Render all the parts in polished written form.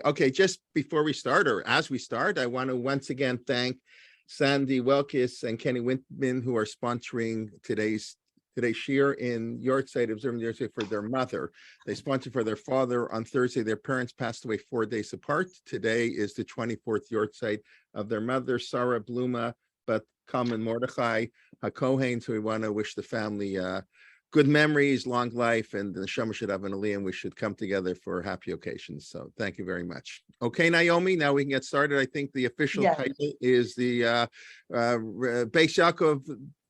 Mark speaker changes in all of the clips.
Speaker 1: Okay, just before we start, or as we start, I want to once again thank Sandy Welkis and Kenny Wintman, who are sponsoring today's shir in Yortzeit, observing Yortzeit for their mother. They sponsored for their father on Thursday. Their parents passed away 4 days apart. Today is the 24th Yortzeit of their mother, Sarah Bluma, but Kalman Mordechai HaKohen. So we want to wish the family good memories, long life, and the Neshama should have an aliyah, and we should come together for happy occasions. So thank you very much. Okay, Naomi, now we can get started. I think the official title is the Basiakov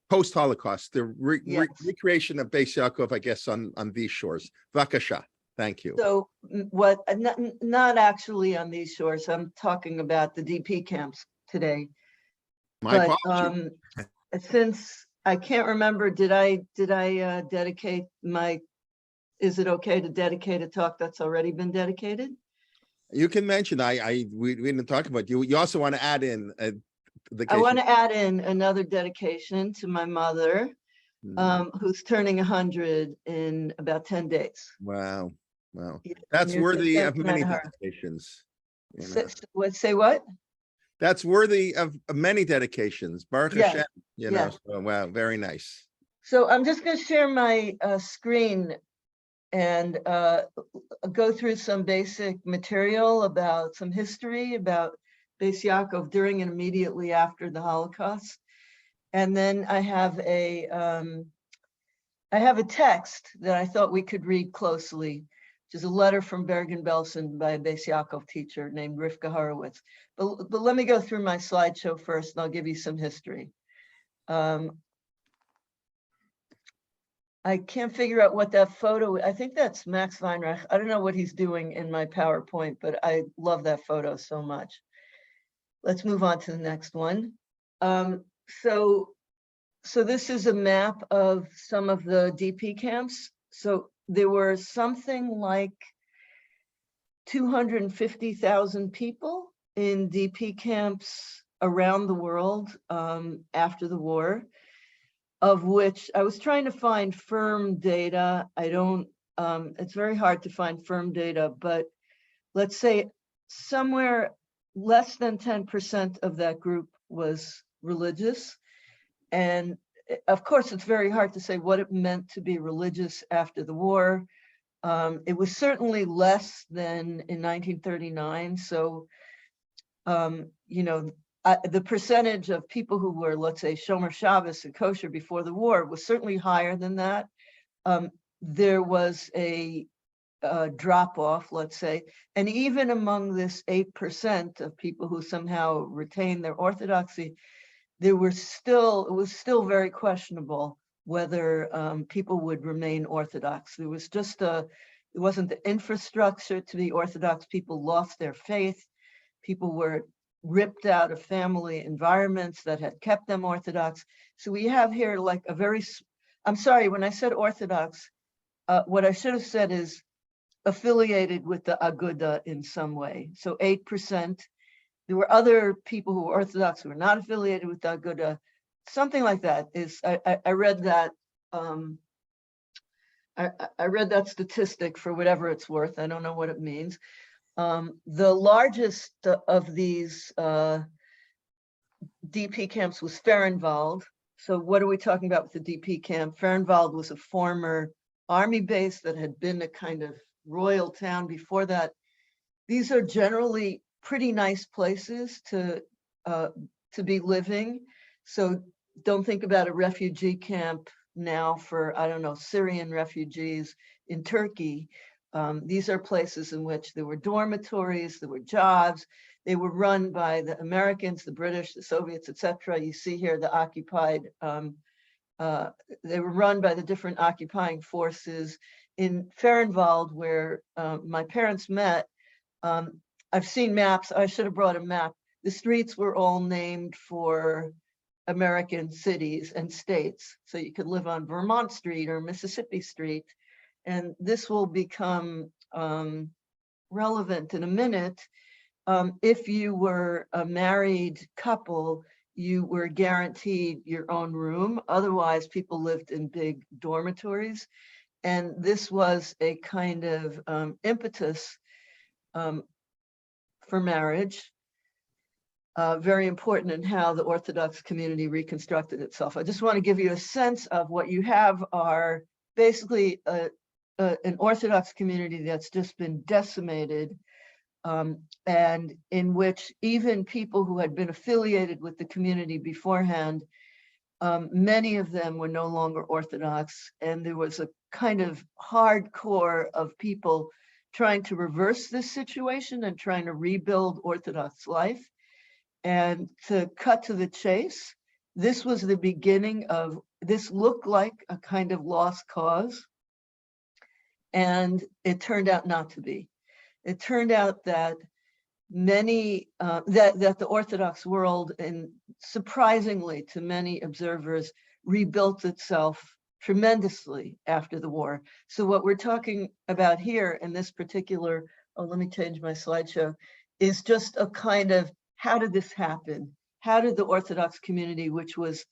Speaker 1: post-Holocaust, the recreation of Basiakov, I guess, on these shores. Vakasha, thank you.
Speaker 2: So what, not actually on these shores, I'm talking about the DP camps today.
Speaker 1: My apologies.
Speaker 2: Since I can't remember, did I dedicate my, is it okay to dedicate a talk that's already been dedicated?
Speaker 1: You can mention, we didn't talk about you. You also want to add in
Speaker 2: I want to add in another dedication to my mother, who's turning 100 in about 10 days.
Speaker 1: Wow. That's worthy of many dedications.
Speaker 2: Say what?
Speaker 1: That's worthy of many dedications. Baruch Hashem, so, wow, very nice.
Speaker 2: So I'm just going to share my screen and go through some basic material about some history about Basiakov during and immediately after the Holocaust. And then I have a text that I thought we could read closely, which is a letter from Bergen-Belsen by a Basiakov teacher named Rifkah Horowitz. But let me go through my slideshow first, and I'll give you some history. I can't figure out what that photo, I think that's Max Weinreich. I don't know what he's doing in my PowerPoint, but I love that photo so much. Let's move on to the next one. So this is a map of some of the DP camps. So there were something like 250,000 people in DP camps around the world after the war, of which I was trying to find firm data. It's very hard to find firm data, but let's say somewhere less than 10% of that group was religious. And of course, it's very hard to say what it meant to be religious after the war. It was certainly less than in 1939. So, the percentage of people who were, let's say, Shomer Shabbos and kosher before the war was certainly higher than that. There was a drop off, let's say, and even among this 8% of people who somehow retained their orthodoxy, it was still very questionable whether people would remain Orthodox. There was just it wasn't the infrastructure to be Orthodox. People lost their faith. People were ripped out of family environments that had kept them Orthodox. So we have here like a very, I'm sorry, when I said Orthodox, what I should have said is affiliated with the Aguda in some way. So 8%. There were other people who were Orthodox who were not affiliated with the Aguda. Something like that is, I read that, I read that statistic for whatever it's worth. I don't know what it means. The largest of these DP camps was Fehrenwald. So what are we talking about with the DP camp? Fehrenwald was a former army base that had been a kind of royal town before that. These are generally pretty nice places to be living. So don't think about a refugee camp now for, I don't know, Syrian refugees in Turkey. These are places in which there were dormitories, there were jobs. They were run by the Americans, the British, the Soviets, etc. You see here the occupied, they were run by the different occupying forces. In Fehrenwald, where my parents met, I've seen maps. I should have brought a map. The streets were all named for American cities and states. So you could live on Vermont Street or Mississippi Street. And this will become relevant in a minute. If you were a married couple, you were guaranteed your own room. Otherwise, people lived in big dormitories. And this was a kind of impetus for marriage, very important in how the Orthodox community reconstructed itself. I just want to give you a sense of what you have are basically an Orthodox community that's just been decimated, and in which even people who had been affiliated with the community beforehand, many of them were no longer Orthodox, and there was a kind of hardcore of people trying to reverse this situation and trying to rebuild Orthodox life. And to cut to the chase, this was the beginning of, this looked like a kind of lost cause, and it turned out not to be. It turned out that many, that the Orthodox world, and surprisingly to many observers, rebuilt itself tremendously after the war. So what we're talking about here in this particular, oh, let me change my slideshow, is just a kind of, how did this happen? How did the Orthodox community, which was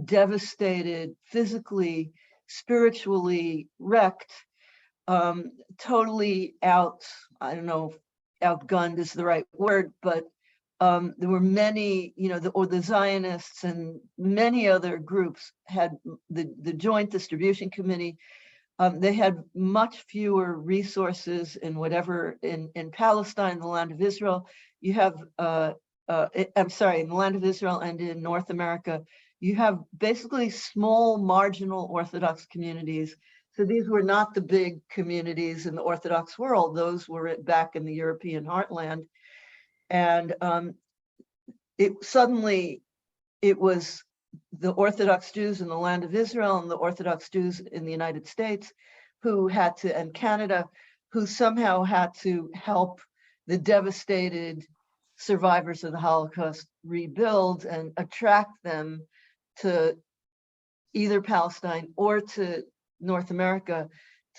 Speaker 2: devastated, physically, spiritually wrecked, totally out, I don't know, outgunned is the right word, but there were many, you know, the Zionists and many other groups had the Joint Distribution Committee. They had much fewer resources in whatever, in Palestine, the land of Israel. You have, I'm sorry, in the land of Israel and in North America, you have basically small marginal Orthodox communities. So these were not the big communities in the Orthodox world. Those were back in the European heartland. And it was the Orthodox Jews in the land of Israel and the Orthodox Jews in the United States who had to, and Canada, who somehow had to help the devastated survivors of the Holocaust rebuild and attract them to either Palestine or to North America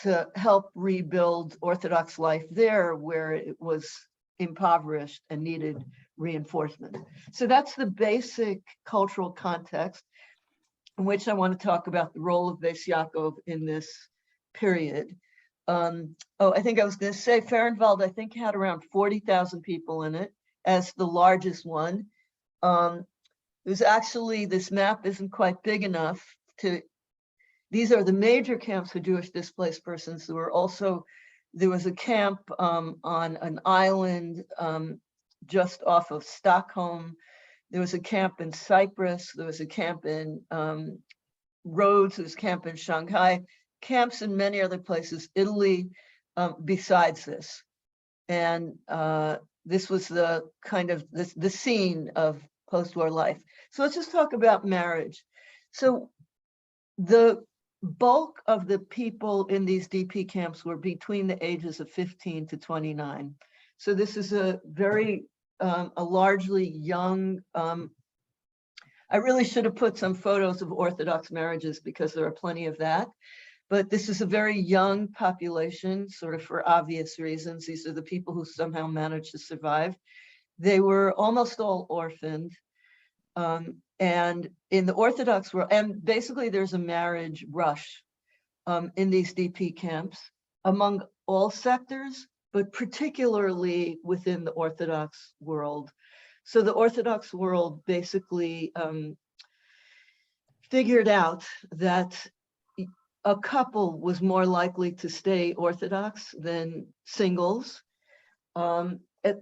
Speaker 2: to help rebuild Orthodox life there, where it was impoverished and needed reinforcement. So that's the basic cultural context in which I want to talk about the role of Basiakov in this period. Oh, I think I was going to say Fahrenwald, I think, had around 40,000 people in it as the largest one. There's actually, this map isn't quite big enough to, these are the major camps for Jewish displaced persons. There were also, there was a camp on an island just off of Stockholm. There was a camp in Cyprus. There was a camp in Rhodes. There was a camp in Shanghai. Camps in many other places, Italy, besides this. And this was the kind of the scene of post-war life. So let's just talk about marriage. So the bulk of the people in these DP camps were between the ages of 15 to 29. So this is a very, a largely young, I really should have put some photos of Orthodox marriages because there are plenty of that. But this is a very young population, sort of for obvious reasons. These are the people who somehow managed to survive. They were almost all orphaned. And in the Orthodox world, and basically there's a marriage rush in these DP camps among all sectors, but particularly within the Orthodox world. So the Orthodox world basically figured out that a couple was more likely to stay Orthodox than singles,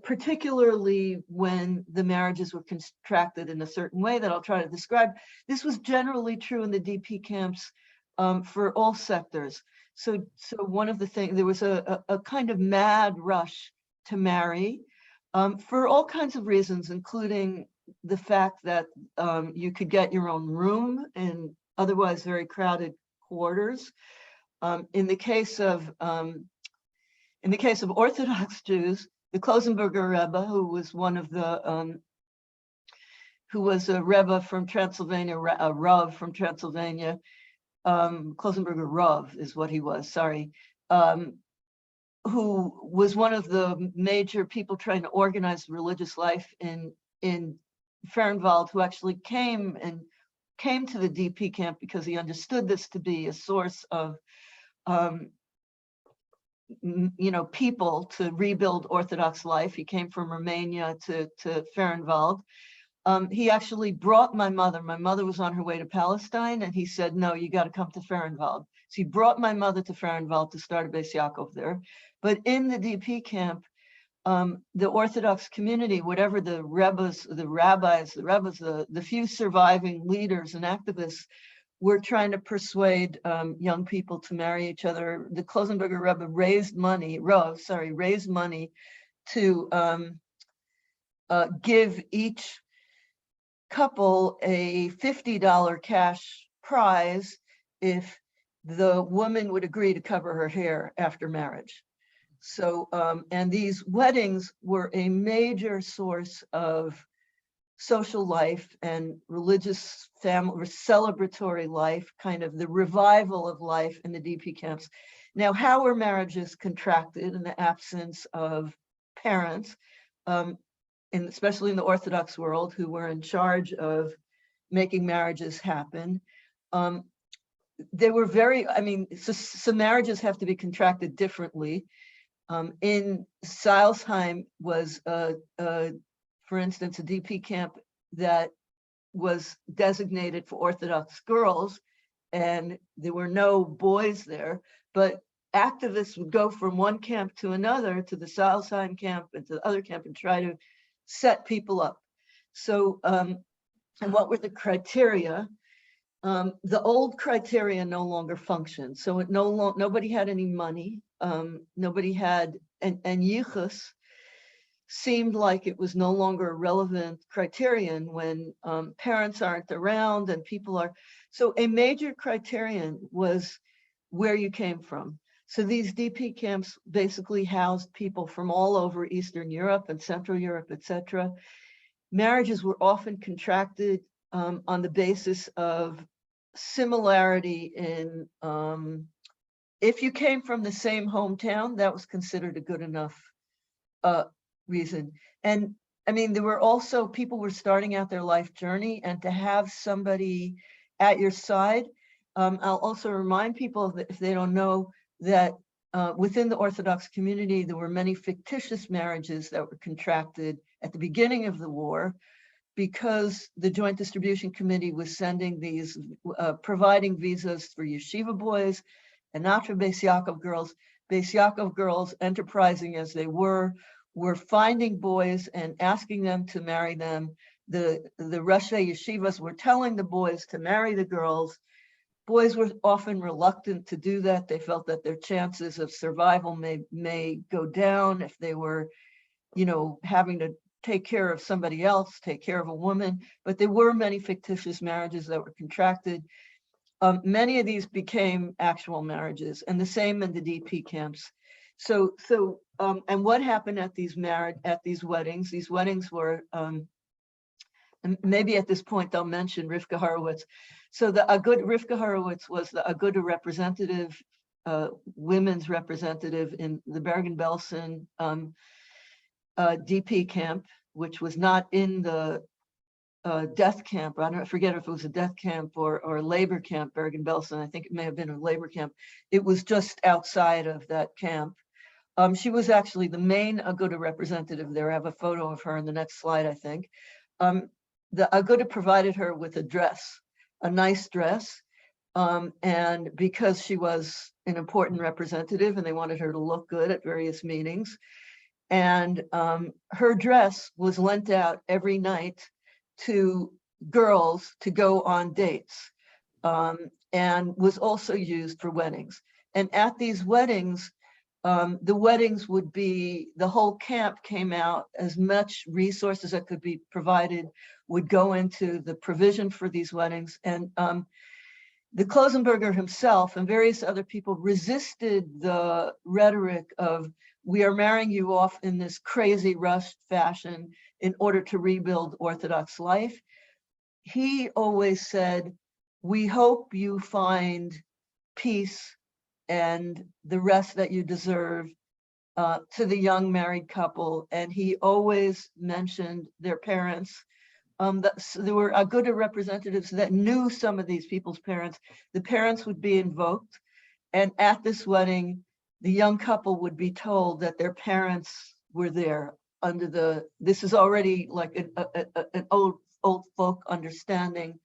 Speaker 2: particularly when the marriages were contracted in a certain way that I'll try to describe. This was generally true in the DP camps for all sectors. So one of the things, there was a kind of mad rush to marry for all kinds of reasons, including the fact that you could get your own room in otherwise very crowded quarters. In the case of Orthodox Jews, the Klosenberger Rebbe, who was one of the who was a Rebbe from Transylvania, a Rav from Transylvania, Klosenberger Rav is what he was, sorry, who was one of the major people trying to organize religious life in Fahrenwald, who actually came to the DP camp because he understood this to be a source of people to rebuild Orthodox life. He came from Romania to Fehrenwald. He actually brought my mother. My mother was on her way to Palestine, and he said, no, you got to come to Fehrenwald. So he brought my mother to Fehrenwald to start a Basiakov there. But in the DP camp, the Orthodox community, whatever the rebbes, the rabbis, the few surviving leaders and activists, were trying to persuade young people to marry each other. The Klosenberger Rebbe raised money to give each couple a $50 cash prize if the woman would agree to cover her hair after marriage. So, and these weddings were a major source of social life and religious family celebratory life, kind of the revival of life in the DP camps. Now, how were marriages contracted in the absence of parents, especially in the Orthodox world, who were in charge of making marriages happen? They were so marriages have to be contracted differently. In Seilsheim was, for instance, a DP camp that was designated for Orthodox girls, and there were no boys there, but activists would go from one camp to another, to the Seilsheim camp and to the other camp, and try to set people up. So, and what were the criteria? The old criteria no longer functioned. So nobody had any money. Nobody had, and yichus seemed like it was no longer a relevant criterion when parents aren't around and people are. So a major criterion was where you came from. So these DP camps basically housed people from all over Eastern Europe and Central Europe, etc. Marriages were often contracted on the basis of similarity in, if you came from the same hometown, that was considered a good enough reason. And I mean, there were also, people were starting out their life journey, and to have somebody at your side. I'll also remind people, if they don't know, that within the Orthodox community, there were many fictitious marriages that were contracted at the beginning of the war, because the Joint Distribution Committee was sending these, providing visas for yeshiva boys and not for Basiakov girls. Basiakov girls, enterprising as they were finding boys and asking them to marry them. The Rashi yeshivas were telling the boys to marry the girls. Boys were often reluctant to do that. They felt that their chances of survival may go down if they were, having to take care of somebody else, take care of a woman. But there were many fictitious marriages that were contracted. Many of these became actual marriages, and the same in the DP camps. So, and what happened at these weddings? These weddings were, and maybe at this point they'll mention Rifkah Horowitz. So Rifkah Horowitz was the Aguda representative, women's representative in the Bergen-Belsen DP camp, which was not in the death camp. I forget if it was a death camp or labor camp, Bergen-Belsen. I think it may have been a labor camp. It was just outside of that camp. She was actually the main Aguda representative there. I have a photo of her in the next slide, I think. The Aguda provided her with a dress, a nice dress. And because she was an important representative and they wanted her to look good at various meetings, and her dress was lent out every night to girls to go on dates, and was also used for weddings. And at these weddings, the weddings would be, the whole camp came out, as much resources that could be provided would go into the provision for these weddings. And the Klosenberger himself and various other people resisted the rhetoric of, we are marrying you off in this crazy rushed fashion in order to rebuild Orthodox life. He always said, we hope you find peace and the rest that you deserve to the young married couple. And he always mentioned their parents. There were Aguda representatives that knew some of these people's parents. The parents would be invoked. And at this wedding, the young couple would be told that their parents were there this is already like an old folk understanding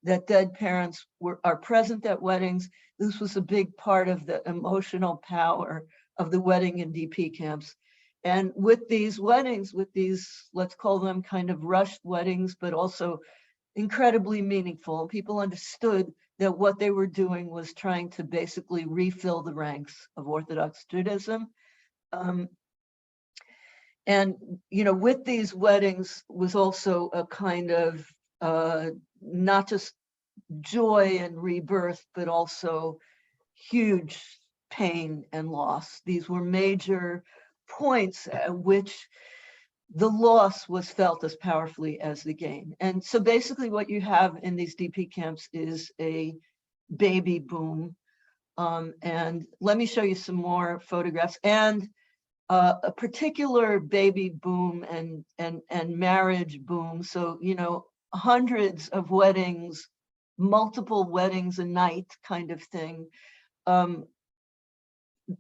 Speaker 2: that dead parents are present at weddings. This was a big part of the emotional power of the wedding in DP camps. And with these weddings, let's call them kind of rushed weddings, but also incredibly meaningful, and people understood that what they were doing was trying to basically refill the ranks of Orthodox Judaism. And, with these weddings was also a kind of not just joy and rebirth, but also huge pain and loss. These were major points at which the loss was felt as powerfully as the gain. And so basically what you have in these DP camps is a baby boom. And let me show you some more photographs. And a particular baby boom and marriage boom. So, hundreds of weddings, multiple weddings a night kind of thing,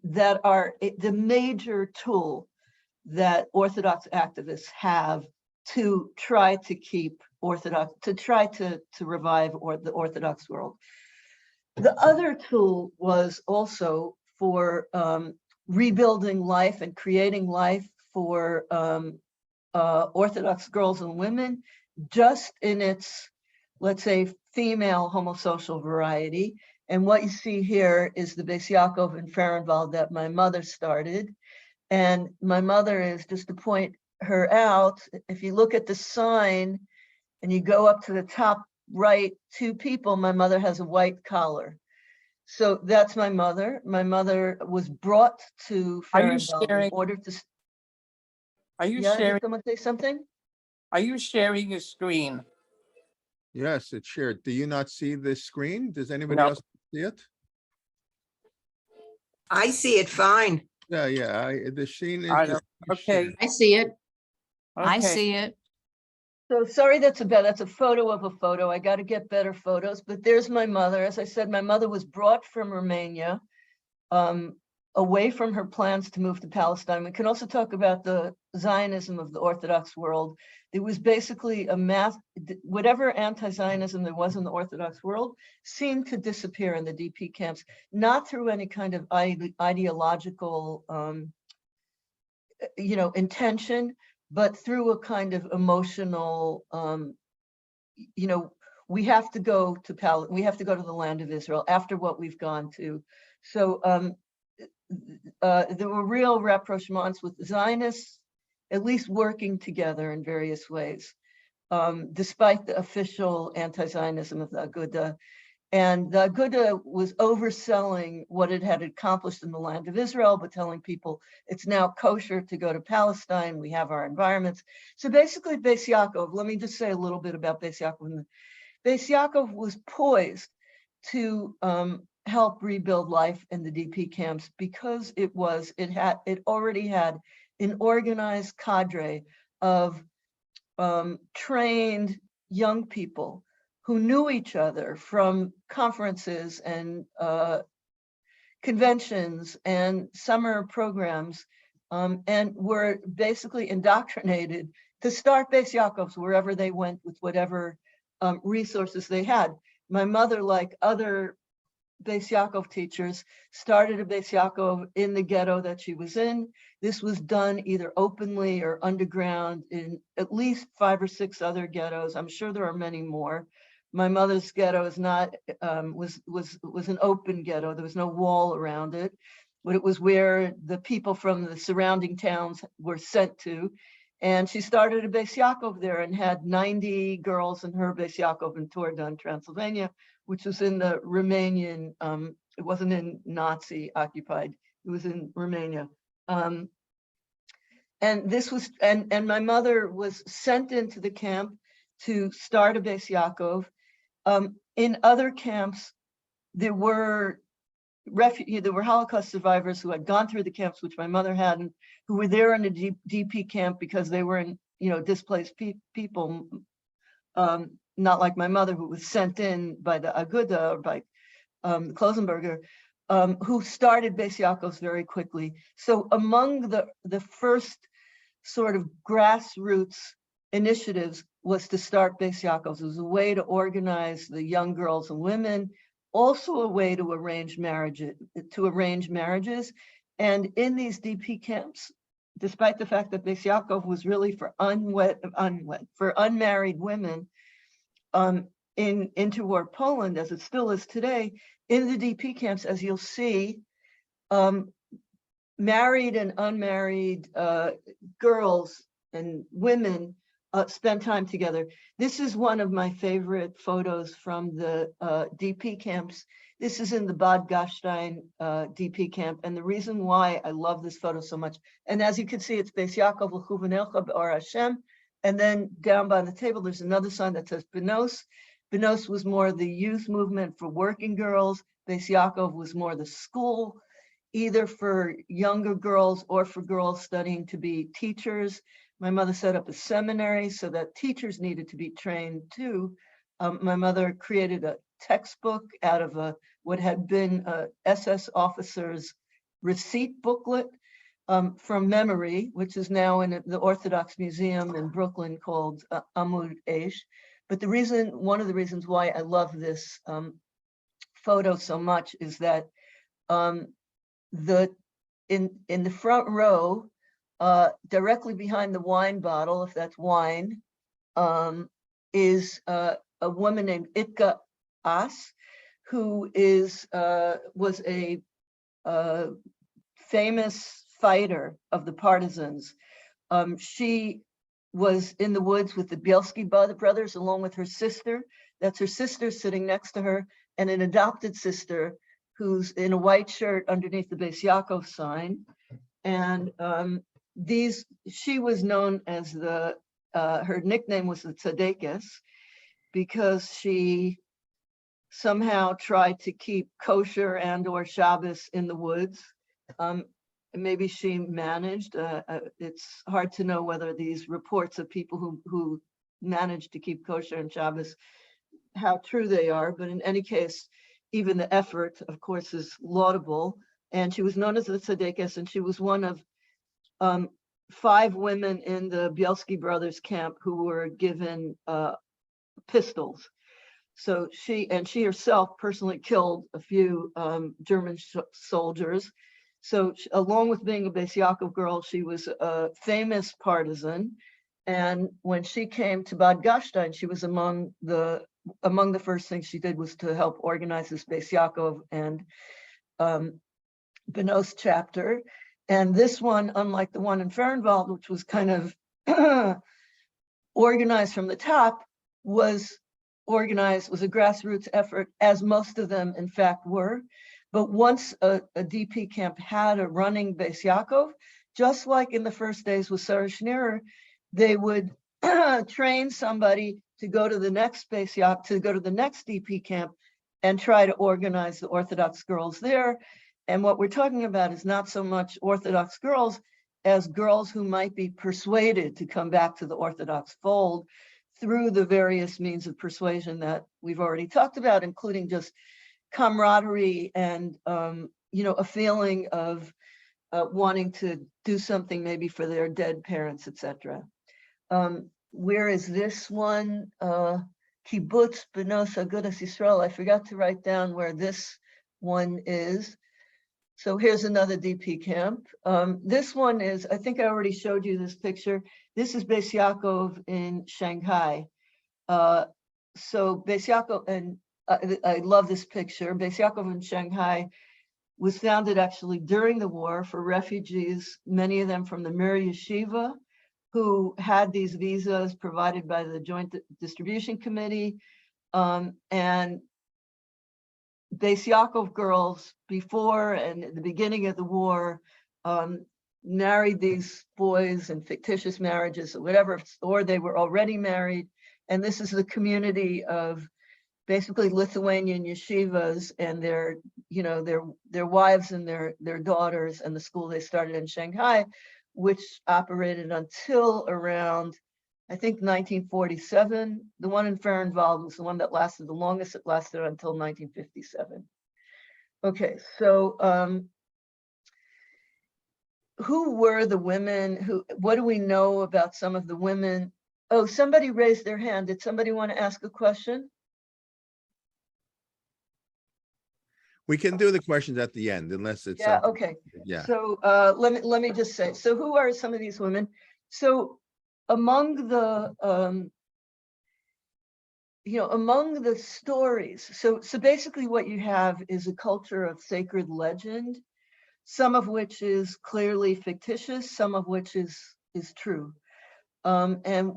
Speaker 2: that are the major tool that Orthodox activists have to try to keep Orthodox, to try to revive the Orthodox world. The other tool was also for rebuilding life and creating life for Orthodox girls and women, just in its, let's say, female homosocial variety. And what you see here is the Basiakov and Fahrenwald that my mother started. And my mother is, just to point her out, if you look at the sign and you go up to the top right, two people, my mother has a white collar. So that's my mother. My mother was brought to Fahrenwald in order to.
Speaker 3: Are you
Speaker 2: Did
Speaker 3: sharing?
Speaker 2: someone say something?
Speaker 3: Are you sharing your screen?
Speaker 1: Yes, it's shared. Do you not see this screen? Does anybody
Speaker 3: No.
Speaker 1: else see it?
Speaker 4: I see it fine.
Speaker 1: Yeah, the screen is.
Speaker 3: I don't- Okay.
Speaker 4: I see it.
Speaker 5: I
Speaker 3: Okay.
Speaker 5: see it.
Speaker 2: So sorry, that's a photo of a photo. I got to get better photos, but there's my mother. As I said, my mother was brought from Romania, away from her plans to move to Palestine. We can also talk about the Zionism of the Orthodox world. It was basically whatever anti-Zionism there was in the Orthodox world seemed to disappear in the DP camps, not through any kind of ideological, intention, but through a kind of emotional, we have to go to the land of Israel after what we've gone to. So there were real rapprochements with Zionists, at least working together in various ways, despite the official anti-Zionism of the Aguda. And the Aguda was overselling what it had accomplished in the land of Israel, but telling people it's now kosher to go to Palestine. We have our environments. So basically, Basiakov, let me just say a little bit about Basiakov. Basiakov was poised to help rebuild life in the DP camps because it already had an organized cadre of trained young people who knew each other from conferences and conventions and summer programs, and were basically indoctrinated to start Basiakovs wherever they went with whatever resources they had. My mother, like other Basiakov teachers, started a Basiakov in the ghetto that she was in. This was done either openly or underground in at least 5 or 6 other ghettos. I'm sure there are many more. My mother's ghetto is not was an open ghetto. There was no wall around it, but it was where the people from the surrounding towns were sent to. And she started a Basiakov there and had 90 girls in her Basiakov in Tordan, Transylvania, which was in the Romanian, it wasn't in Nazi occupied, it was in Romania. And this was, and my mother was sent into the camp to start a Basiakov. In other camps, there were Holocaust survivors who had gone through the camps, which my mother hadn't, who were there in the DP camp because they were in, displaced people, not like my mother, who was sent in by the Aguda or by Klosenberger. who started Basiakos very quickly. So among the first sort of grassroots initiatives was to start Basiakos. It was a way to organize the young girls and women, also a way to arrange marriages. And in these DP camps, despite the fact that Basiakov was really for unmarried women in interwar Poland, as it still is today, in the DP camps, as you'll see, married and unmarried girls and women spend time together. This is one of my favorite photos from the DP camps. This is in the Bad Gastein DP camp. And the reason why I love this photo so much, and as you can see, it's Basiakov l'chuvanecha b'or Hashem. And then down by the table, there's another sign that says Benos. Benos was more the youth movement for working girls. Basiakov was more the school, either for younger girls or for girls studying to be teachers. My mother set up a seminary so that teachers needed to be trained too. My mother created a textbook out of what had been a SS officer's receipt booklet from memory, which is now in the Orthodox Museum in Brooklyn called Amud Eish. But one of the reasons why I love this photo so much is that in the front row, directly behind the wine bottle, if that's wine, is a woman named Itka As, who was a famous fighter of the partisans. She was in the woods with the Bielski brothers, along with her sister. That's her sister sitting next to her, and an adopted sister who's in a white shirt underneath the Basiakov sign. And she was known as her nickname was the Tzadekes, because she somehow tried to keep kosher and or Shabbos in the woods. Maybe she managed. It's hard to know whether these reports of people who managed to keep kosher and Shabbos, how true they are. But in any case, even the effort, of course, is laudable. And she was known as the Tzadekes, and she was one of 5 women in the Bielski brothers camp who were given pistols. So she herself personally killed a few German soldiers. So along with being a Basiakov girl, she was a famous partisan. And when she came to Bad Gastein, she was among the first things she did was to help organize this Basiakov and Benos chapter. And this one, unlike the one in Fehrenwald, which was kind of organized from the top, was a grassroots effort, as most of them in fact were. But once a DP camp had a running Basiakov, just like in the first days with Sarah Schneerer, they would train somebody to go to the next Basiakov, to go to the next DP camp and try to organize the Orthodox girls there. And what we're talking about is not so much Orthodox girls as girls who might be persuaded to come back to the Orthodox fold through the various means of persuasion that we've already talked about, including just camaraderie and a feeling of wanting to do something maybe for their dead parents, etc. Where is this one? Kibbutz Benos Agudas Yisrael. I forgot to write down where this one is. So here's another DP camp. This one is, I think I already showed you this picture. This is Basiakov in Shanghai. So Basiakov, and I love this picture. Basiakov in Shanghai was founded actually during the war for refugees, many of them from the Mir Yeshiva, who had these visas provided by the Joint Distribution Committee. And Basiakov girls before and at the beginning of the war married these boys in fictitious marriages or whatever, or they were already married. And this is the community of basically Lithuanian yeshivas and their wives and their daughters, and the school they started in Shanghai, which operated until around, I think, 1947. The one in Fehrenwald was the one that lasted the longest. It lasted until 1957. Okay, so who were the women? What do we know about some of the women? Oh, somebody raised their hand. Did somebody want to ask a question?
Speaker 1: We can do the questions at the end unless it's
Speaker 2: Yeah,
Speaker 1: something.
Speaker 2: okay.
Speaker 1: Yeah.
Speaker 2: So let me just say, so who are some of these women? So among the among the stories, so basically what you have is a culture of sacred legend, some of which is clearly fictitious, some of which is true. And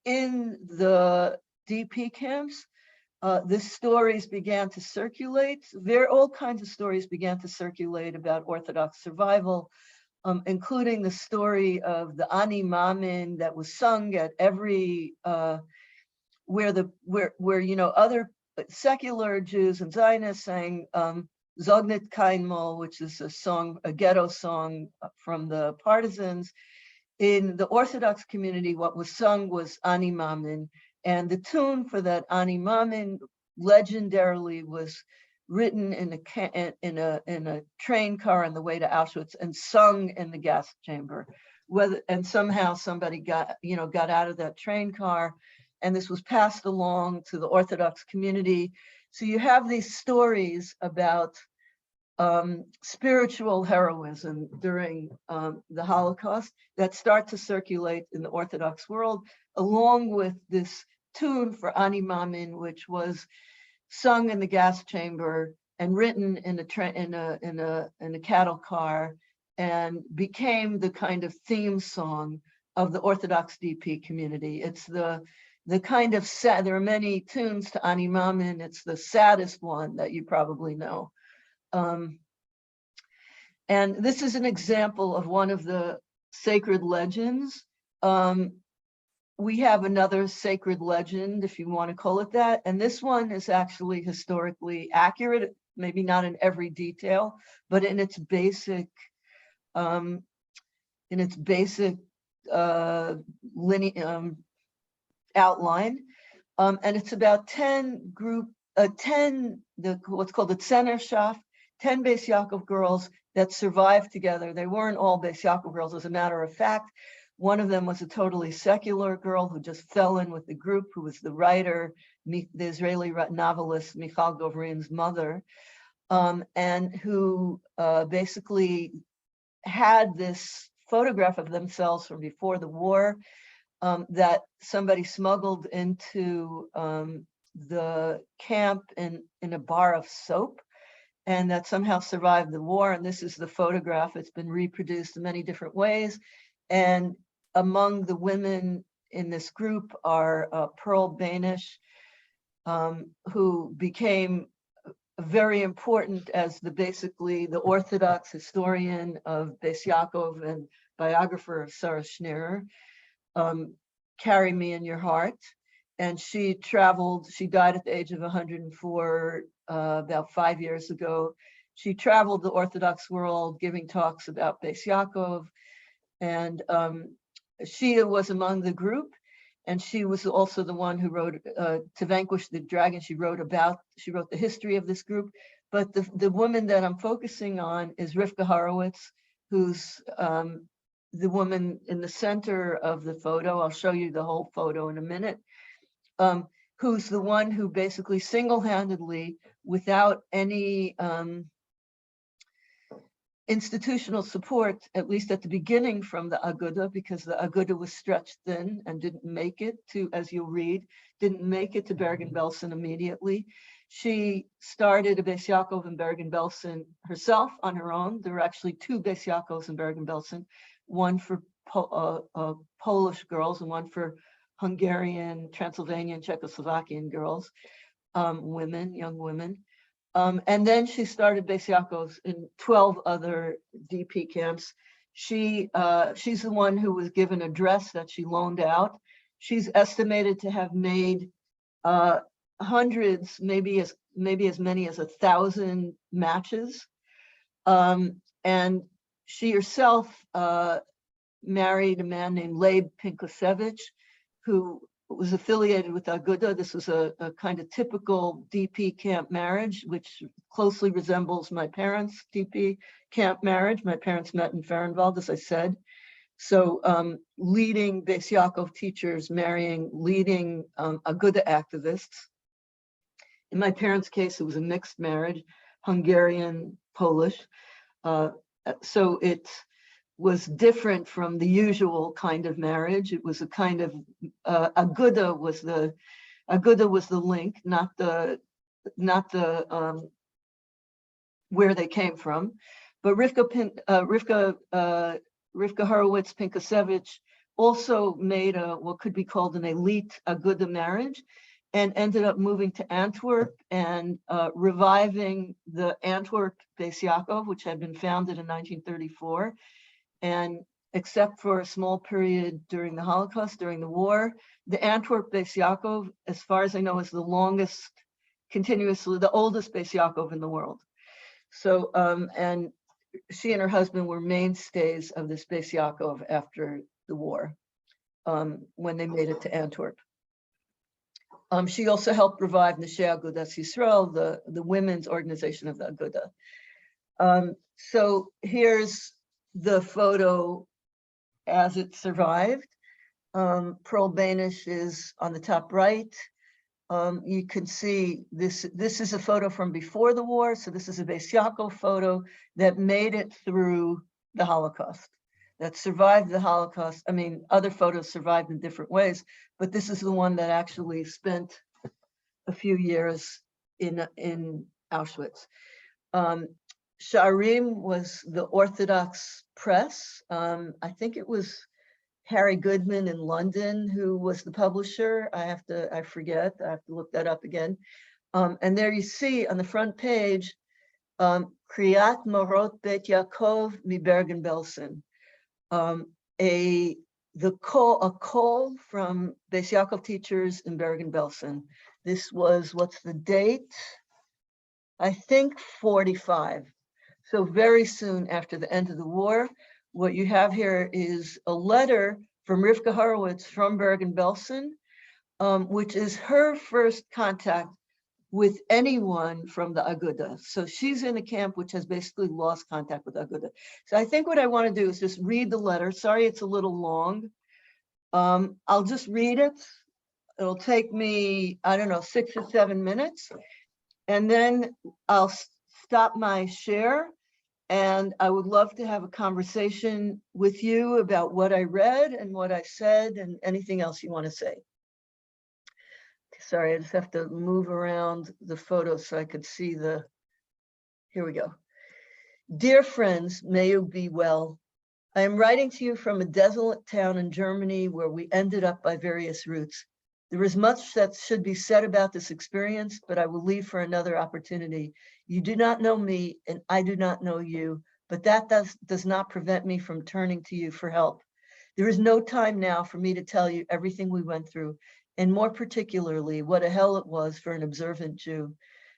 Speaker 2: in the DP camps, the stories began to circulate. All kinds of stories began to circulate about Orthodox survival, including the story of the Ani Mamin that was sung at every where other secular Jews and Zionists sang Zognit Kainmol, which is a ghetto song from the partisans. In the Orthodox community, what was sung was Ani Mamin, and the tune for that Ani Mamin legendarily was written in a train car on the way to Auschwitz and sung in the gas chamber. And somehow somebody got out of that train car, and this was passed along to the Orthodox community. So you have these stories about spiritual heroism during the Holocaust that start to circulate in the Orthodox world, along with this tune for Ani Mamin, which was sung in the gas chamber and written in a cattle car, and became the kind of theme song of the Orthodox DP community. It's the kind of sad. There are many tunes to Ani Mamin. It's the saddest one that you probably know. And this is an example of one of the sacred legends. We have another sacred legend, if you want to call it that. And this one is actually historically accurate, maybe not in every detail, but in its basic outline. And it's about 10 what's called the Tzenerschaft, 10 Basiakov girls that survived together. They weren't all Basiakov girls, as a matter of fact. One of them was a totally secular girl who just fell in with the group, who was the writer, the Israeli novelist Michal Govrin's mother, and who basically had this photograph of themselves from before the war that somebody smuggled into the camp in a bar of soap, and that somehow survived the war. And this is the photograph. It's been reproduced in many different ways. And among the women in this group are Pearl Banish, who became very important as basically the Orthodox historian of Basiakov and biographer of Sarah Schneerer. Carry Me in Your Heart. And she died at the age of 104 about 5 years ago. She traveled the Orthodox world giving talks about Basiakov, and she was among the group, and she was also the one who wrote To Vanquish the Dragon. She wrote the history of this group. But the woman that I'm focusing on is Rifkah Horowitz, who's the woman in the center of the photo. I'll show you the whole photo in a minute. Who's the one who basically single-handedly, without any institutional support, at least at the beginning from the Aguda, because the Aguda was stretched thin and didn't make it to, as you'll read, didn't make it to Bergen-Belsen immediately. She started a Basiakov in Bergen-Belsen herself on her own. There were actually 2 Basiakovs in Bergen-Belsen, one for Polish girls and one for Hungarian, Transylvanian, Czechoslovakian girls, young women. And then she started Basiakovs in 12 other DP camps. She's the one who was given a dress that she loaned out. She's estimated to have made hundreds, maybe as many as 1,000 matches. And she herself married a man named Leib Pinkosevich, who was affiliated with Aguda. This was a kind of typical DP camp marriage, which closely resembles my parents' DP camp marriage. My parents met in Fehrenwald, as I said. So leading Basiakov teachers marrying leading Aguda activists. In my parents' case, it was a mixed marriage, Hungarian, Polish. So it was different from the usual kind of marriage. It was a kind of Aguda was the link, not the where they came from. But Rifka Horowitz Pinkasevich also made what could be called an elite Aguda marriage, and ended up moving to Antwerp and reviving the Antwerp Basiakov, which had been founded in 1934. And except for a small period during the Holocaust, during the war, the Antwerp Basiakov, as far as I know, is the longest, continuously, the oldest Basiakov in the world. So, and she and her husband were mainstays of this Basiakov after the war, when they made it to Antwerp. She also helped revive Neshei Agudas Yisrael, the women's organization of the Aguda. So here's the photo as it survived. Pearl Banish is on the top right. You can see this is a photo from before the war. So this is a Basiakov photo that made it through the Holocaust, that survived the Holocaust. I mean, other photos survived in different ways, but this is the one that actually spent a few years in Auschwitz. Sha'arim was the Orthodox press. I think it was Harry Goodman in London who was the publisher. I forget, I have to look that up again. And there you see on the front page, Kriyat Morot Bet Yaakov mi Bergen-Belsen. A call from Basiakov teachers in Bergen-Belsen. This was, what's the date? I think 45. So very soon after the end of the war. What you have here is a letter from Rifkah Horowitz from Bergen-Belsen, which is her first contact with anyone from the Aguda. So she's in a camp which has basically lost contact with Aguda. So I think what I want to do is just read the letter. Sorry, it's a little long. I'll just read it. It'll take me, I don't know, 6 or 7 minutes. And then I'll stop my share. And I would love to have a conversation with you about what I read and what I said and anything else you want to say. Sorry, I just have to move around the photo so I could see the, here we go. Dear friends, may you be well. I am writing to you from a desolate town in Germany where we ended up by various routes. There is much that should be said about this experience, but I will leave for another opportunity. You do not know me and I do not know you, but that does not prevent me from turning to you for help. There is no time now for me to tell you everything we went through, and more particularly what a hell it was for an observant Jew.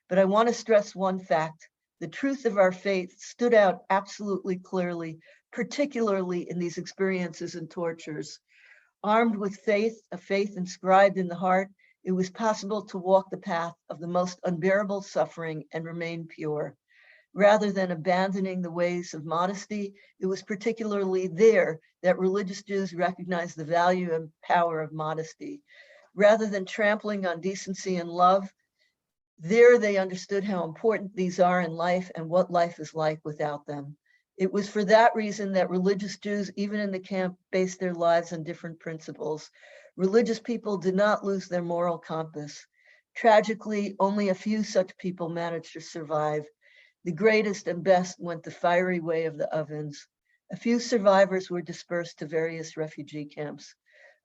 Speaker 2: But I want to stress one fact. The truth of our faith stood out absolutely clearly, particularly in these experiences and tortures. Armed with faith, a faith inscribed in the heart, it was possible to walk the path of the most unbearable suffering and remain pure. Rather than abandoning the ways of modesty, it was particularly there that religious Jews recognized the value and power of modesty. Rather than trampling on decency and love, there they understood how important these are in life and what life is like without them. It was for that reason that religious Jews, even in the camp, based their lives on different principles. Religious people did not lose their moral compass. Tragically, only a few such people managed to survive. The greatest and best went the fiery way of the ovens. A few survivors were dispersed to various refugee camps.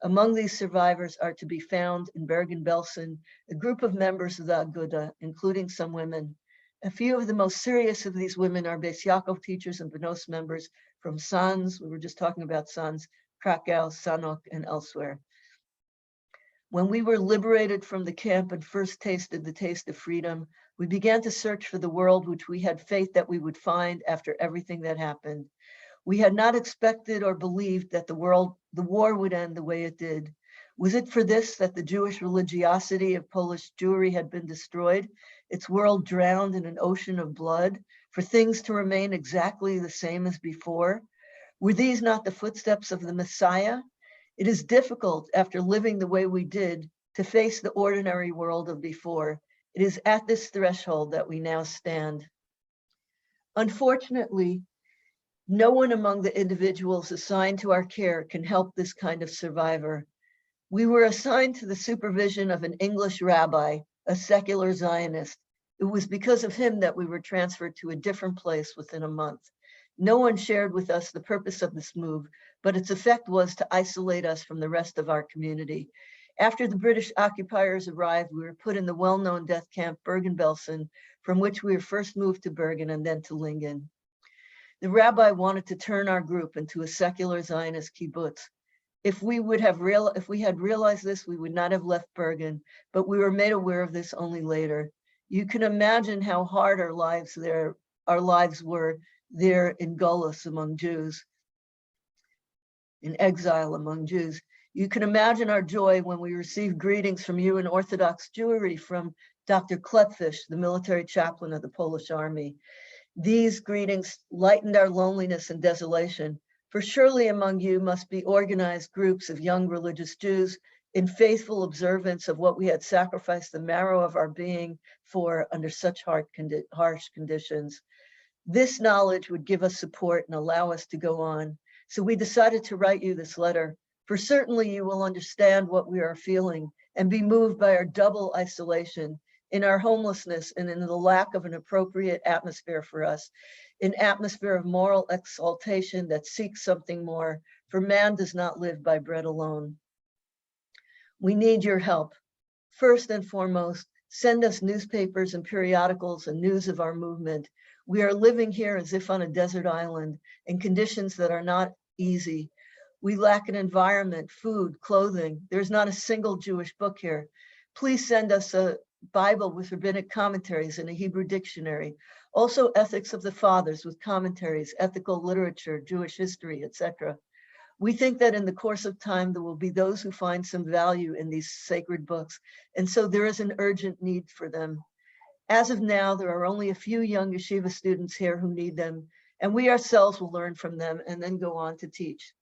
Speaker 2: Among these survivors are to be found in Bergen-Belsen a group of members of the Aguda, including some women. A few of the most serious of these women are Basiakov teachers and Benos members from Sanz, we were just talking about Sanz, Krakow, Sanok, and elsewhere. When we were liberated from the camp and first tasted the taste of freedom, we began to search for the world which we had faith that we would find after everything that happened. We had not expected or believed that the war would end the way it did. Was it for this that the Jewish religiosity of Polish Jewry had been destroyed, its world drowned in an ocean of blood, for things to remain exactly the same as before? Were these not the footsteps of the Messiah? It is difficult, after living the way we did, to face the ordinary world of before. It is at this threshold that we now stand. Unfortunately, no one among the individuals assigned to our care can help this kind of survivor. We were assigned to the supervision of an English rabbi, a secular Zionist. It was because of him that we were transferred to a different place within a month. No one shared with us the purpose of this move, but its effect was to isolate us from the rest of our community. After the British occupiers arrived, we were put in the well-known death camp Bergen-Belsen, from which we were first moved to Bergen and then to Lingen. The rabbi wanted to turn our group into a secular Zionist kibbutz. If we had realized this, we would not have left Bergen, but we were made aware of this only later. You can imagine how hard our lives were there in Golos among Jews, in exile among Jews. You can imagine our joy when we received greetings from you in Orthodox Jewry from Dr. Klepfish, the military chaplain of the Polish army. These greetings lightened our loneliness and desolation, for surely among you must be organized groups of young religious Jews in faithful observance of what we had sacrificed the marrow of our being for under such harsh conditions. This knowledge would give us support and allow us to go on. So we decided to write you this letter, for certainly you will understand what we are feeling and be moved by our double isolation, in our homelessness and in the lack of an appropriate atmosphere for us, an atmosphere of moral exaltation that seeks something more, for man does not live by bread alone. We need your help. First and foremost, send us newspapers and periodicals and news of our movement. We are living here as if on a desert island in conditions that are not easy. We lack an environment, food, clothing. There's not a single Jewish book here. Please send us a Bible with rabbinic commentaries and a Hebrew dictionary. Also Ethics of the Fathers with commentaries, ethical literature, Jewish history, etc. We think that in the course of time, there will be those who find some value in these sacred books, and so there is an urgent need for them. As of now, there are only a few young yeshiva students here who need them, and we ourselves will learn from them and then go on to teach.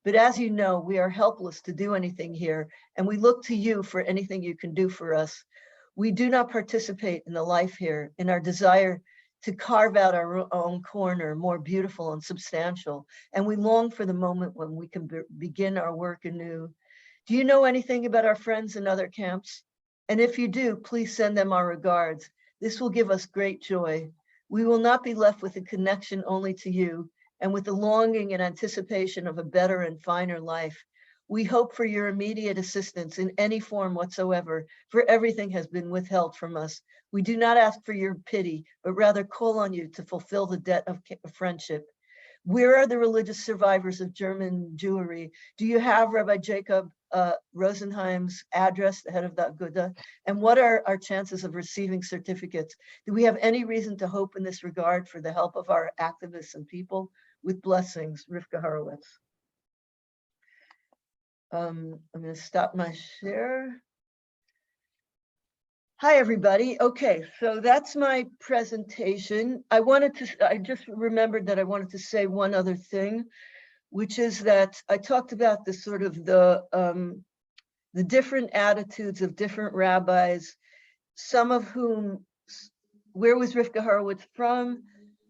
Speaker 2: But as you know, we are helpless to do anything here, and we look to you for anything you can do for us. We do not participate in the life here, in our desire to carve out our own corner, more beautiful and substantial, and we long for the moment when we can begin our work anew. Do you know anything about our friends in other camps? And if you do, please send them our regards. This will give us great joy. We will not be left with a connection only to you and with the longing and anticipation of a better and finer life. We hope for your immediate assistance in any form whatsoever, for everything has been withheld from us. We do not ask for your pity, but rather call on you to fulfill the debt of friendship. Where are the religious survivors of German Jewry? Do you have Rabbi Jacob Rosenheim's address, the head of the Aguda? And what are our chances of receiving certificates? Do we have any reason to hope in this regard for the help of our activists and people? With blessings, Rifkah Horowitz. I'm going to stop my share. Hi, everybody. Okay, so that's my presentation. I just remembered that I wanted to say one other thing, which is that I talked about the sort of the different attitudes of different rabbis, some of whom, where was Rifkah Horowitz from?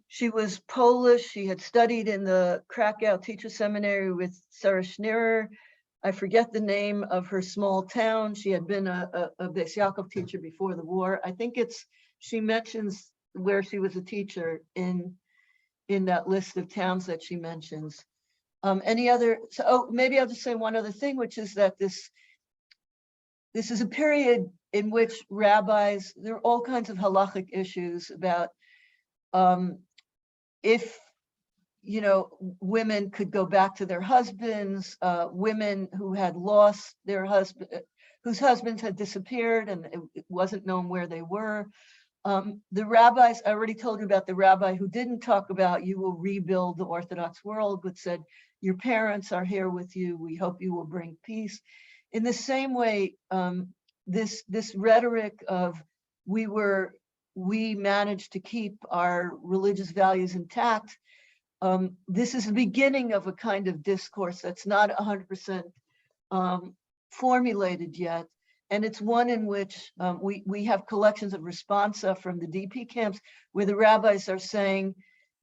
Speaker 2: She was Polish. She had studied in the Krakow Teacher Seminary with Sarah Schneerer. I forget the name of her small town. She had been a Basiakov teacher before the war. I think she mentions where she was a teacher in that list of towns that she mentions. Maybe I'll just say one other thing, which is that this is a period in which rabbis, there are all kinds of halachic issues about if women could go back to their husbands, women who had lost their husband, whose husbands had disappeared and it wasn't known where they were. The rabbis, I already told you about the rabbi who didn't talk about you will rebuild the Orthodox world, but said, your parents are here with you. We hope you will bring peace. in the same way, this rhetoric of we managed to keep our religious values intact. This is the beginning of a kind of discourse that's not 100% formulated yet. And it's one in which we have collections of responsa from the DP camps where the rabbis are saying,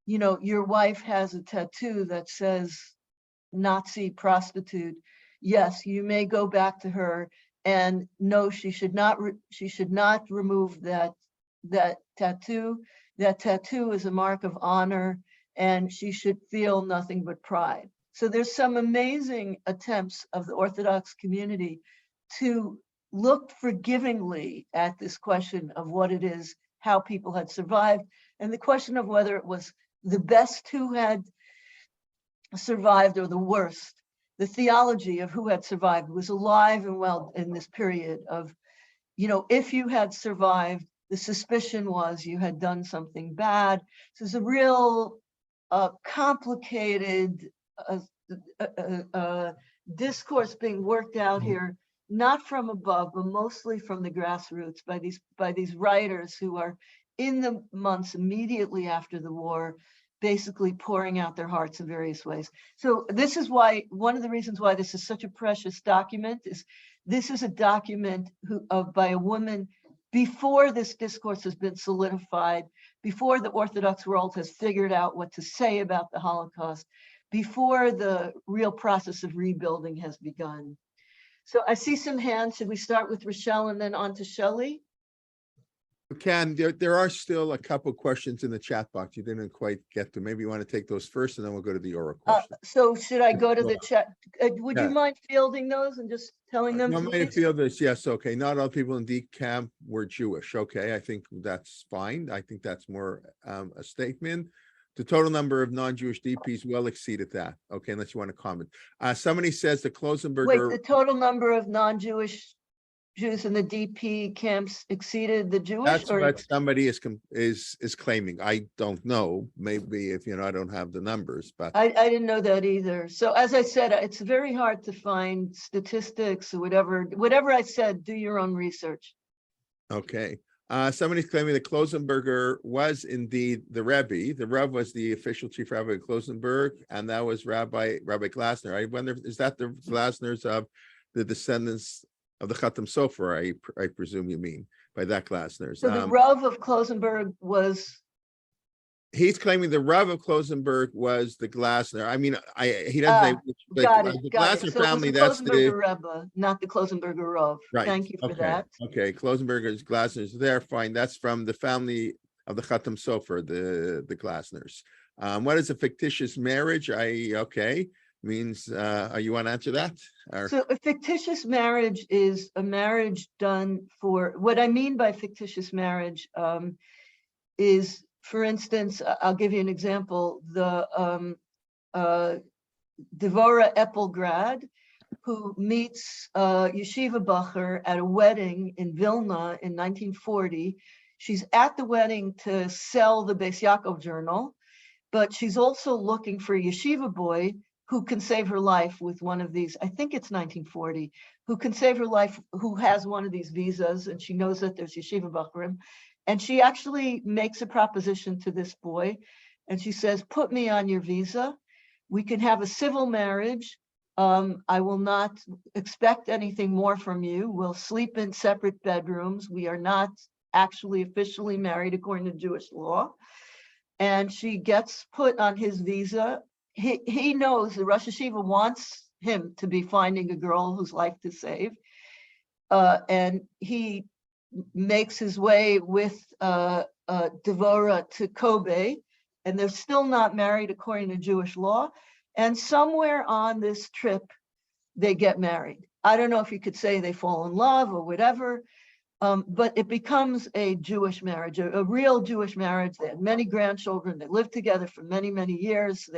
Speaker 2: you know, your wife has a tattoo that says Nazi prostitute. Yes, you may go back to her, and no, she should not remove that tattoo. That tattoo is a mark of honor, and she should feel nothing but pride. So there's some amazing attempts of the Orthodox community to look forgivingly at this question of what it is, how people had survived, and the question of whether it was the best who had survived or the worst. The theology of who had survived was alive and well in this period of, you know, if you had survived, the suspicion was you had done something bad. So it's a real complicated discourse being worked out here, not from above, but mostly from the grassroots by these writers who are in the months immediately after the war, basically pouring out their hearts in various ways. So this is why, one of the reasons why this is such a precious document is this is a document by a woman before this discourse has been solidified, before the Orthodox world has figured out what to say about the Holocaust, before the real process of rebuilding has begun. So I see some hands. Should we start with Rochelle and then on to Shelley?
Speaker 1: Ken, there are still a couple questions in the chat box you didn't quite get to. Maybe you want to take those first, and then we'll go to the oral question.
Speaker 2: So should I go to the chat? Would you
Speaker 1: Yeah.
Speaker 2: mind fielding those and just telling them?
Speaker 1: No,
Speaker 2: to
Speaker 1: many
Speaker 2: please?
Speaker 1: feel this. Yes, okay. Not all people in D camp were Jewish. Okay, I think that's fine. I think that's more a statement. The total number of non-Jewish DPs well exceeded that. Okay, unless you want to comment. Somebody says the
Speaker 2: Wait,
Speaker 1: Klosenberger.
Speaker 2: the total number of non-Jewish Jews in the DP camps exceeded the Jewish?
Speaker 1: That's
Speaker 2: Or
Speaker 1: what somebody is claiming. I don't know. Maybe if I don't have the numbers, but
Speaker 2: I didn't know that either. So as I said, it's very hard to find statistics or whatever I said, do your own research.
Speaker 1: okay. Somebody's claiming that Klosenberger was indeed the Rebbe. The Rebbe was the official chief rabbi of Klosenberg, and that was Rabbi Glasner. I wonder, is that the Glasners of the descendants of the Chatam Sofer? I presume you mean by that Glasners.
Speaker 2: So the Rav of Klosenberg was.
Speaker 1: He's claiming the Rav of Klosenberg was the Glasner. I mean, he doesn't say which, but
Speaker 2: Got
Speaker 1: the
Speaker 2: it.
Speaker 1: Glasner
Speaker 2: So
Speaker 1: family,
Speaker 2: it was
Speaker 1: that's
Speaker 2: the
Speaker 1: the
Speaker 2: Klosenberger Rebbe, not the Klosenberger Rav.
Speaker 1: right.
Speaker 2: Thank you for
Speaker 1: okay.
Speaker 2: that.
Speaker 1: Okay, Klosenberger's Glasner's there. Fine. That's from the family of the Chatam Sofer, the Glasners. What is a fictitious marriage? Means you want to answer that? Or?
Speaker 2: So a fictitious marriage is a marriage done for, what I mean by fictitious marriage is, for instance, I'll give you an example. The Devora Eppelgrad, who meets Yeshiva Bacher at a wedding in Vilna in 1940. She's at the wedding to sell the Basiakov journal, but she's also looking for a yeshiva boy who can save her life with one of these, I think it's 1940, who can save her life, who has one of these visas, and she knows that there's yeshiva Bacherim. And she actually makes a proposition to this boy, and she says, put me on your visa. We can have a civil marriage. I will not expect anything more from you. We'll sleep in separate bedrooms. We are not actually officially married according to Jewish law. And she gets put on his visa. He knows the Rosh Hashiva wants him to be finding a girl whose life to save. And he makes his way with Devora to Kobe, and they're still not married according to Jewish law. And somewhere on this trip, they get married. I don't know if you could say they fall in love or whatever, but it becomes a Jewish marriage, a real Jewish marriage. They had many grandchildren. They lived together for many, many years.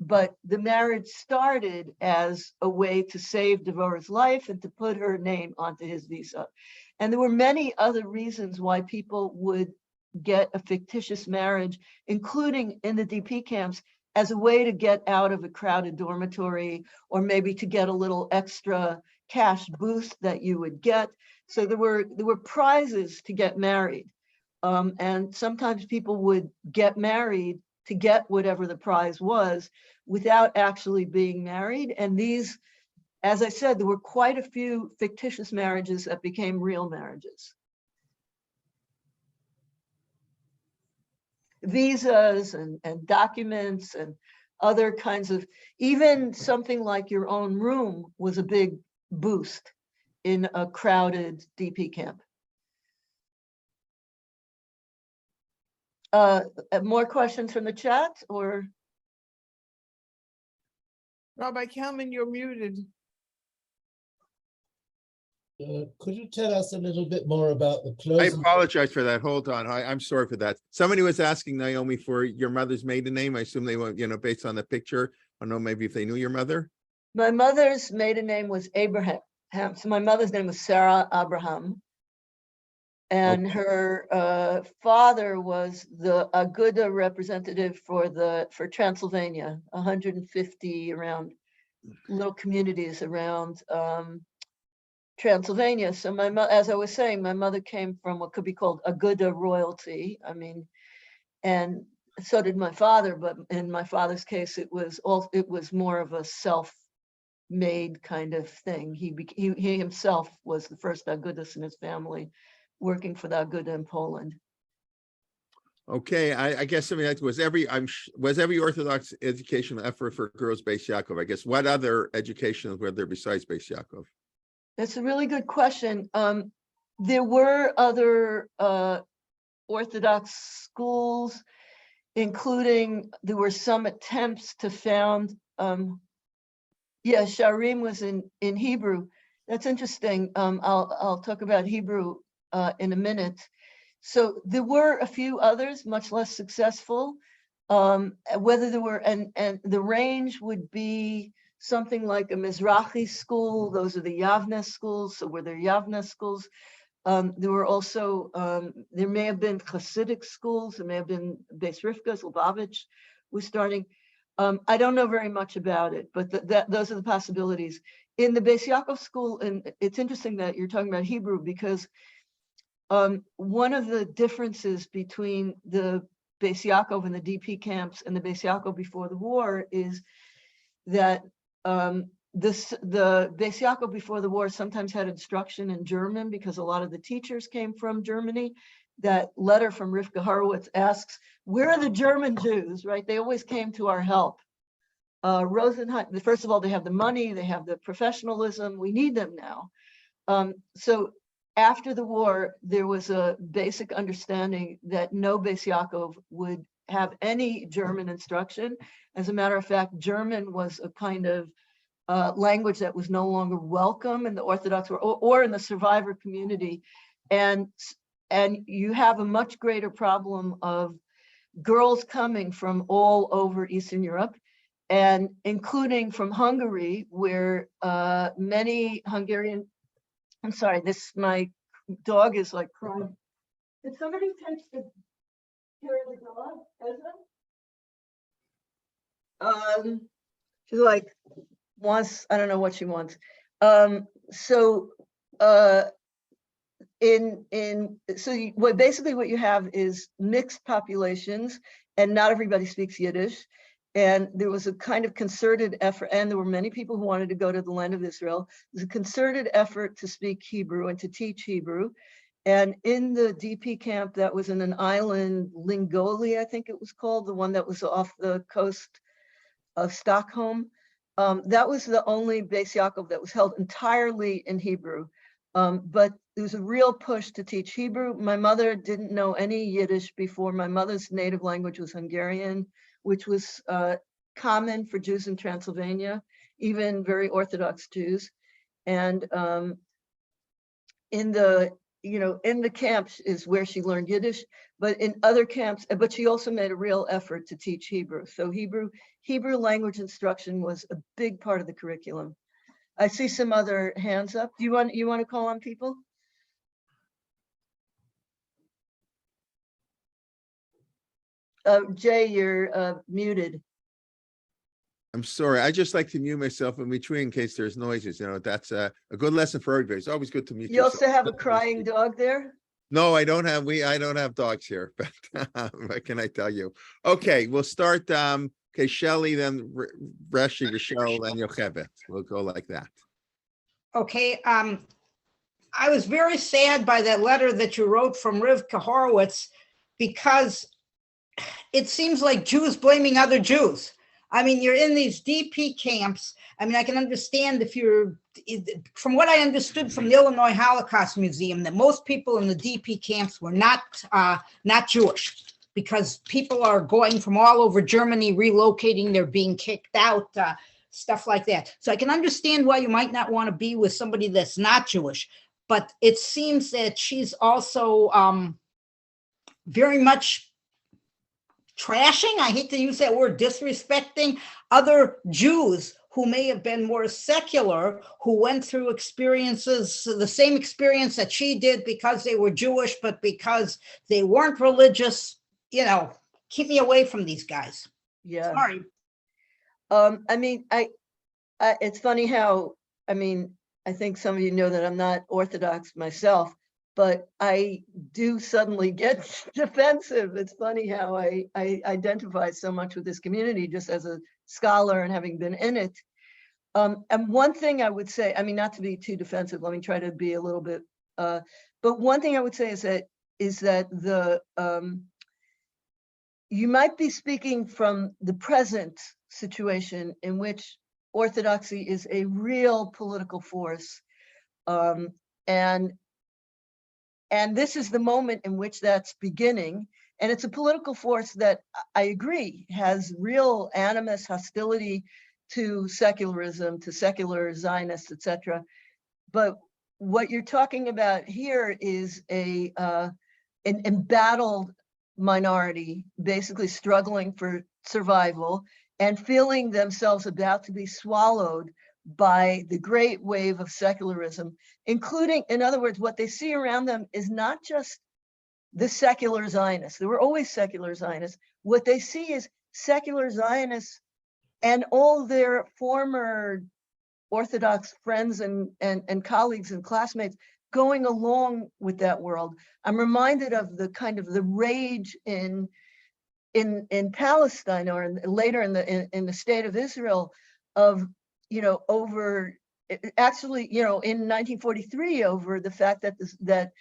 Speaker 2: But the marriage started as a way to save Devora's life and to put her name onto his visa. And there were many other reasons why people would get a fictitious marriage, including in the DP camps. as a way to get out of a crowded dormitory, or maybe to get a little extra cash boost that you would get. So there were prizes to get married. And sometimes people would get married to get whatever the prize was without actually being married. And these, as I said, there were quite a few fictitious marriages that became real marriages. Visas and documents and other kinds of, even something like your own room was a big boost in a crowded DP camp. More questions from the chat, or?
Speaker 3: Rabbi Kalman, you're muted.
Speaker 4: Could you tell us a little bit more about the
Speaker 1: I
Speaker 4: closing?
Speaker 1: apologize for that. Hold on. I'm sorry for that. Somebody was asking Naomi for your mother's maiden name. I assume they want, based on the picture. I don't know, maybe if they knew your mother.
Speaker 2: My mother's maiden name was Abraham. So my mother's name was Sarah Abraham. And her father was the Aguda representative for Transylvania, 150 around little communities around Transylvania. So as I was saying, my mother came from what could be called Aguda royalty. I mean, and so did my father, but in my father's case, it was more of a self-made kind of thing. He himself was the first Agudas in his family, working for the Aguda in Poland.
Speaker 1: Okay, I guess something like was every Orthodox educational effort for girls Basiakov? I guess what other educational were there besides Basiakov?
Speaker 2: That's a really good question. There were other Orthodox schools, including there were some attempts to found. Sharim was in Hebrew. That's interesting. I'll talk about Hebrew in a minute. So there were a few others, much less successful. Whether there were, and the range would be something like a Mizrahi school. Those are the Yavne schools. So were there Yavne schools? There were also, there may have been Hasidic schools. There may have been Bais Rifkah, Lubavitch was starting. I don't know very much about it, but those are the possibilities. In the Basiakov school, and it's interesting that you're talking about Hebrew, because one of the differences between the Basiakov and the DP camps and the Basiakov before the war is that the Basiakov before the war sometimes had instruction in German because a lot of the teachers came from Germany. That letter from Rifkah Horowitz asks, where are the German Jews, right? They always came to our help. Rosenheim, first of all, they have the money, they have the professionalism, we need them now. So after the war, there was a basic understanding that no Basiakov would have any German instruction. As a matter of fact, German was a kind of language that was no longer welcome in the Orthodox or in the survivor community. And you have a much greater problem of girls coming from all over Eastern Europe, and including from Hungary, where many Hungarian, I'm sorry, my dog is like crying. Did somebody take the care of the dog, Ezra? She's like, wants, I don't know what she wants. Basically what you have is mixed populations, and not everybody speaks Yiddish. And there was a kind of concerted effort, and there were many people who wanted to go to the land of Israel. There's a concerted effort to speak Hebrew and to teach Hebrew. And in the DP camp that was in an island, Lingoli, I think it was called, the one that was off the coast of Stockholm, that was the only Bais Yaakov that was held entirely in Hebrew. But there was a real push to teach Hebrew. My mother didn't know any Yiddish before. My mother's native language was Hungarian, which was common for Jews in Transylvania, even very Orthodox Jews. And in the camps is where she learned Yiddish, but in other camps, but she also made a real effort to teach Hebrew. So Hebrew language instruction was a big part of the curriculum. I see some other hands up. Do you want to call on people? Jay, you're muted.
Speaker 1: I'm sorry. I just like to mute myself in between in case there's noises. That's a good lesson for everybody. It's always good to mute
Speaker 2: You
Speaker 1: yourself.
Speaker 2: also have a crying dog there?
Speaker 1: No, I don't have dogs here, but what can I tell you? Okay, we'll start. Okay, Shelley, then Reshi, Rochelle, and Yocheved. We'll go like that.
Speaker 5: Okay, I was very sad by that letter that you wrote from Rifkah Horowitz, because it seems like Jews blaming other Jews. I mean, you're in these DP camps. I mean, I can understand if you're, from what I understood from the Illinois Holocaust Museum, that most people in the DP camps were not Jewish, because people are going from all over Germany, relocating, they're being kicked out, stuff like that. So I can understand why you might not want to be with somebody that's not Jewish, but it seems that she's also very much trashing, I hate to use that word, disrespecting other Jews who may have been more secular, who went through experiences, the same experience that she did, because they were Jewish, but because they weren't religious. Keep me away from these guys.
Speaker 2: Yeah.
Speaker 5: Sorry.
Speaker 2: I mean, it's funny how, I mean, I think some of you know that I'm not Orthodox myself, but I do suddenly get defensive. It's funny how I identify so much with this community just as a scholar and having been in it. And one thing I would say, I mean, not to be too defensive, let me try to be a little bit, but one thing I would say is that the you might be speaking from the present situation in which Orthodoxy is a real political force. And this is the moment in which that's beginning. And it's a political force that, I agree, has real animus, hostility to secularism, to secular Zionists, etc. But what you're talking about here is an embattled minority, basically struggling for survival and feeling themselves about to be swallowed by the great wave of secularism, including, in other words, what they see around them is not just the secular Zionists. There were always secular Zionists. What they see is secular Zionists and all their former Orthodox friends and colleagues and classmates going along with that world. I'm reminded of the kind of the rage in Palestine, or later in the state of Israel, of over actually in 1943, over the fact that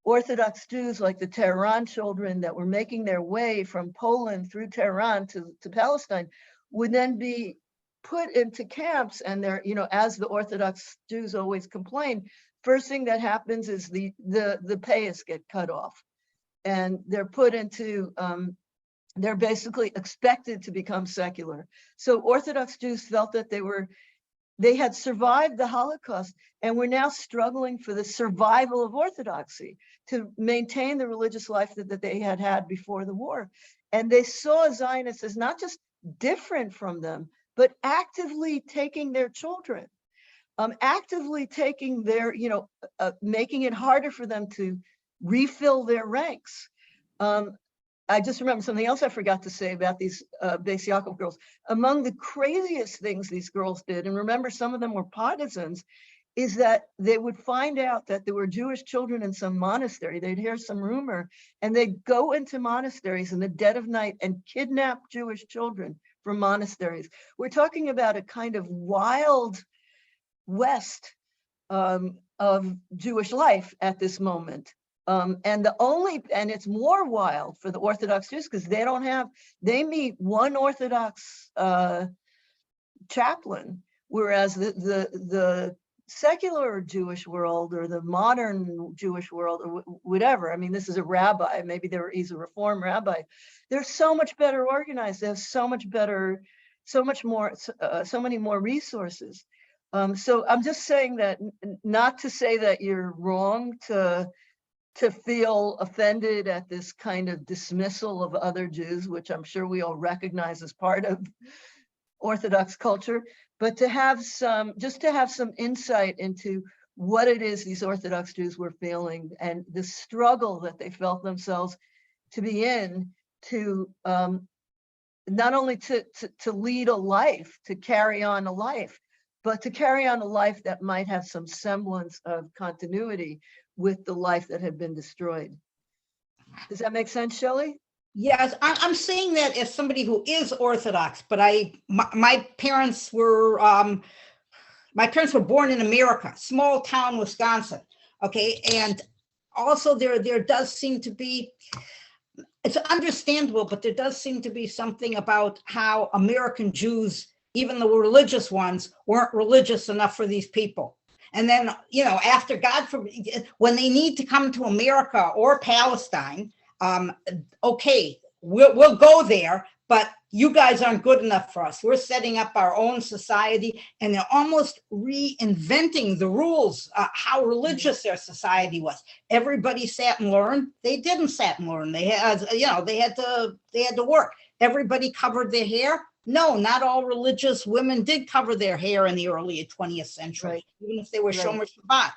Speaker 2: Orthodox Jews, like the Tehran children that were making their way from Poland through Tehran to Palestine, would then be put into camps, and they're, as the Orthodox Jews always complain, first thing that happens is the payas get cut off, and they're put into they're basically expected to become secular. So Orthodox Jews felt that they had survived the Holocaust and were now struggling for the survival of Orthodoxy, to maintain the religious life that they had had before the war. And they saw Zionists as not just different from them, but actively taking their children, actively taking their, making it harder for them to refill their ranks. I just remember something else I forgot to say about these Basiakov girls. Among the craziest things these girls did, and remember some of them were partisans, is that they would find out that there were Jewish children in some monastery. They'd hear some rumor, and they'd go into monasteries in the dead of night and kidnap Jewish children from monasteries. We're talking about a kind of wild west of Jewish life at this moment. And it's more wild for the Orthodox Jews, because they meet one Orthodox chaplain, whereas the secular Jewish world, or the modern Jewish world, or whatever, I mean, this is a rabbi, maybe he's a Reform rabbi, they're so much better organized, they have so many more resources. So I'm just saying that, not to say that you're wrong to feel offended at this kind of dismissal of other Jews, which I'm sure we all recognize as part of Orthodox culture, but to have some insight into what it is these Orthodox Jews were feeling, and the struggle that they felt themselves to be in, to not only to lead a life, to carry on a life, but to carry on a life that might have some semblance of continuity with the life that had been destroyed. Does that make sense, Shelley?
Speaker 5: Yes, I'm saying that as somebody who is Orthodox, but my parents were born in America, small town, Wisconsin. Okay, and also there does seem to be, it's understandable, but there does seem to be something about how American Jews, even the religious ones, weren't religious enough for these people. And then, after God forbid, when they need to come to America or Palestine, okay, we'll go there, but you guys aren't good enough for us. We're setting up our own society, and they're almost reinventing the rules, how religious their society was. Everybody sat and learned. They didn't sat and learn. They had, they had to work. Everybody covered their hair. No, not all religious women did cover their hair in the early 20th century, right, even if they were Shomer Shabbat.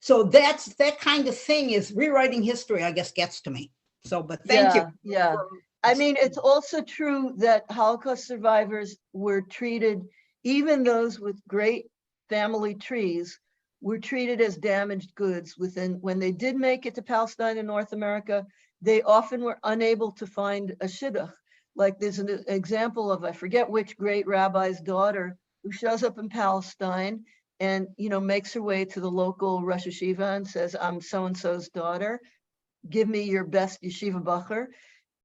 Speaker 5: So that kind of thing is rewriting history, I guess, gets to me. So, but thank you.
Speaker 2: Yeah. I mean, it's also true that Holocaust survivors were treated, even those with great family trees, were treated as damaged goods when they did make it to Palestine and North America. They often were unable to find a shidduch. Like there's an example of, I forget which great rabbi's daughter, who shows up in Palestine and, makes her way to the local Rosh Yeshiva and says, I'm so-and-so's daughter. Give me your best yeshiva bacher.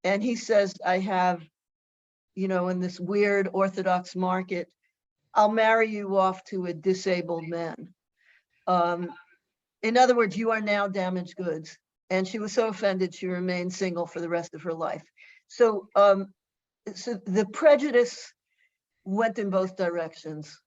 Speaker 2: And he says, I have, in this weird Orthodox market, I'll marry you off to a disabled man. In other words, you are now damaged goods. And she was so offended, she remained single for the rest of her life. So, so the prejudice went in both directions.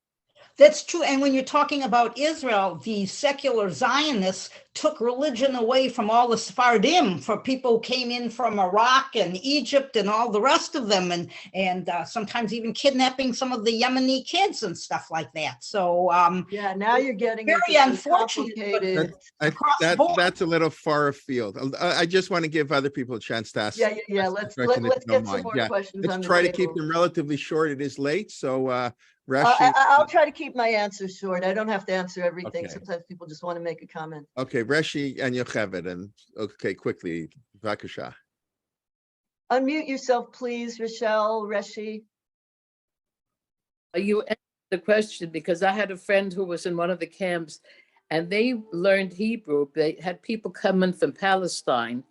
Speaker 5: That's true. And when you're talking about Israel, the secular Zionists took religion away from all the Sephardim, for people who came in from Iraq and Egypt and all the rest of them, and sometimes even kidnapping some of the Yemeni kids and stuff like that. So
Speaker 2: yeah, now you're getting
Speaker 5: very unfortunate.
Speaker 1: That's a little far afield. I just want to give other people a chance to ask.
Speaker 2: Yeah. Let's get some more questions.
Speaker 1: Let's try to keep them relatively short. It is late, so.
Speaker 2: I'll try to keep my answers short. I don't have to answer everything.
Speaker 1: Okay.
Speaker 2: Sometimes people just want to make a comment.
Speaker 1: Okay, Reshi and Yocheved, and okay, quickly, Vakasha.
Speaker 2: Unmute yourself, please, Rochelle, Reshi.
Speaker 6: You answered the question, because I had a friend who was in one of the camps, and they learned Hebrew. They had people coming from Palestine,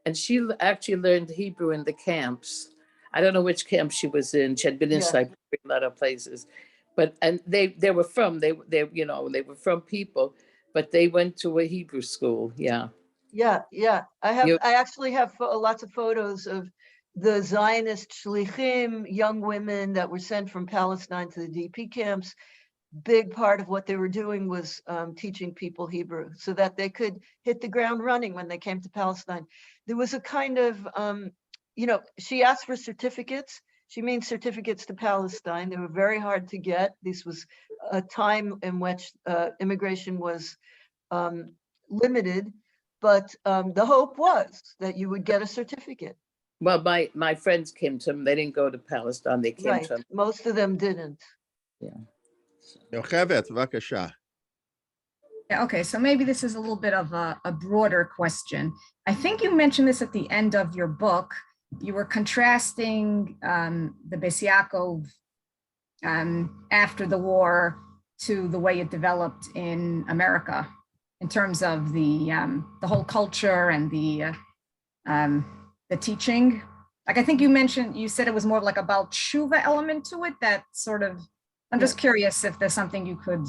Speaker 6: and she actually learned Hebrew in the camps. I don't know which camp she was in. She had been in Siberia, a lot of places, and they were from from people, but they went to a Hebrew school. Yeah.
Speaker 2: I actually have lots of photos of the Zionist shlichim, young women that were sent from Palestine to the DP camps. Big part of what they were doing was teaching people Hebrew so that they could hit the ground running when they came to Palestine. There was a kind of she asked for certificates. She means certificates to Palestine. They were very hard to get. This was a time in which immigration was limited, but the hope was that you would get a certificate.
Speaker 6: Well, my friends came to them. They didn't go to Palestine. They came to them.
Speaker 2: Most of them didn't.
Speaker 6: Yeah.
Speaker 1: Yocheved, Vakasha.
Speaker 7: Yeah, okay, so maybe this is a little bit of a broader question. I think you mentioned this at the end of your book. You were contrasting the Basiakov after the war to the way it developed in America in terms of the whole culture and the teaching. Like, I think you said it was more like about tshuva element to it, that sort of, I'm just curious if there's something you could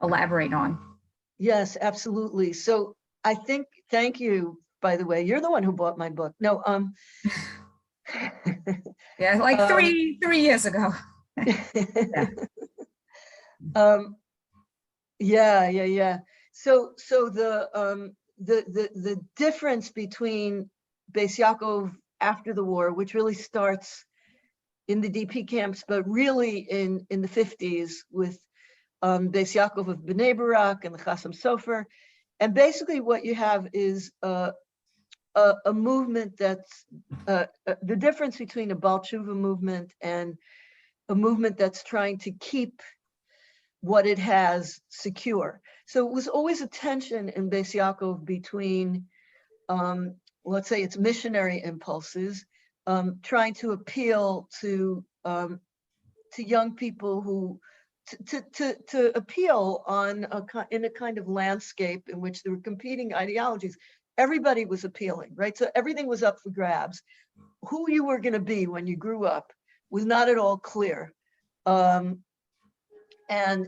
Speaker 7: elaborate on.
Speaker 2: Yes, absolutely. So I think, thank you, by the way, you're the one who bought my book. No,
Speaker 7: yeah, like three years ago.
Speaker 2: Yeah. So the difference between Basiakov after the war, which really starts in the DP camps, but really in the 50s with Basiakov of Bnei Barak and the Chassam Sofer. And basically what you have is a a movement that's the difference between a Baal Tshuva movement and a movement that's trying to keep what it has secure. So it was always a tension in Basiakov between, let's say, its missionary impulses, trying to appeal to young people who to appeal on in a kind of landscape in which there were competing ideologies. Everybody was appealing, right? So everything was up for grabs. Who you were going to be when you grew up was not at all clear. And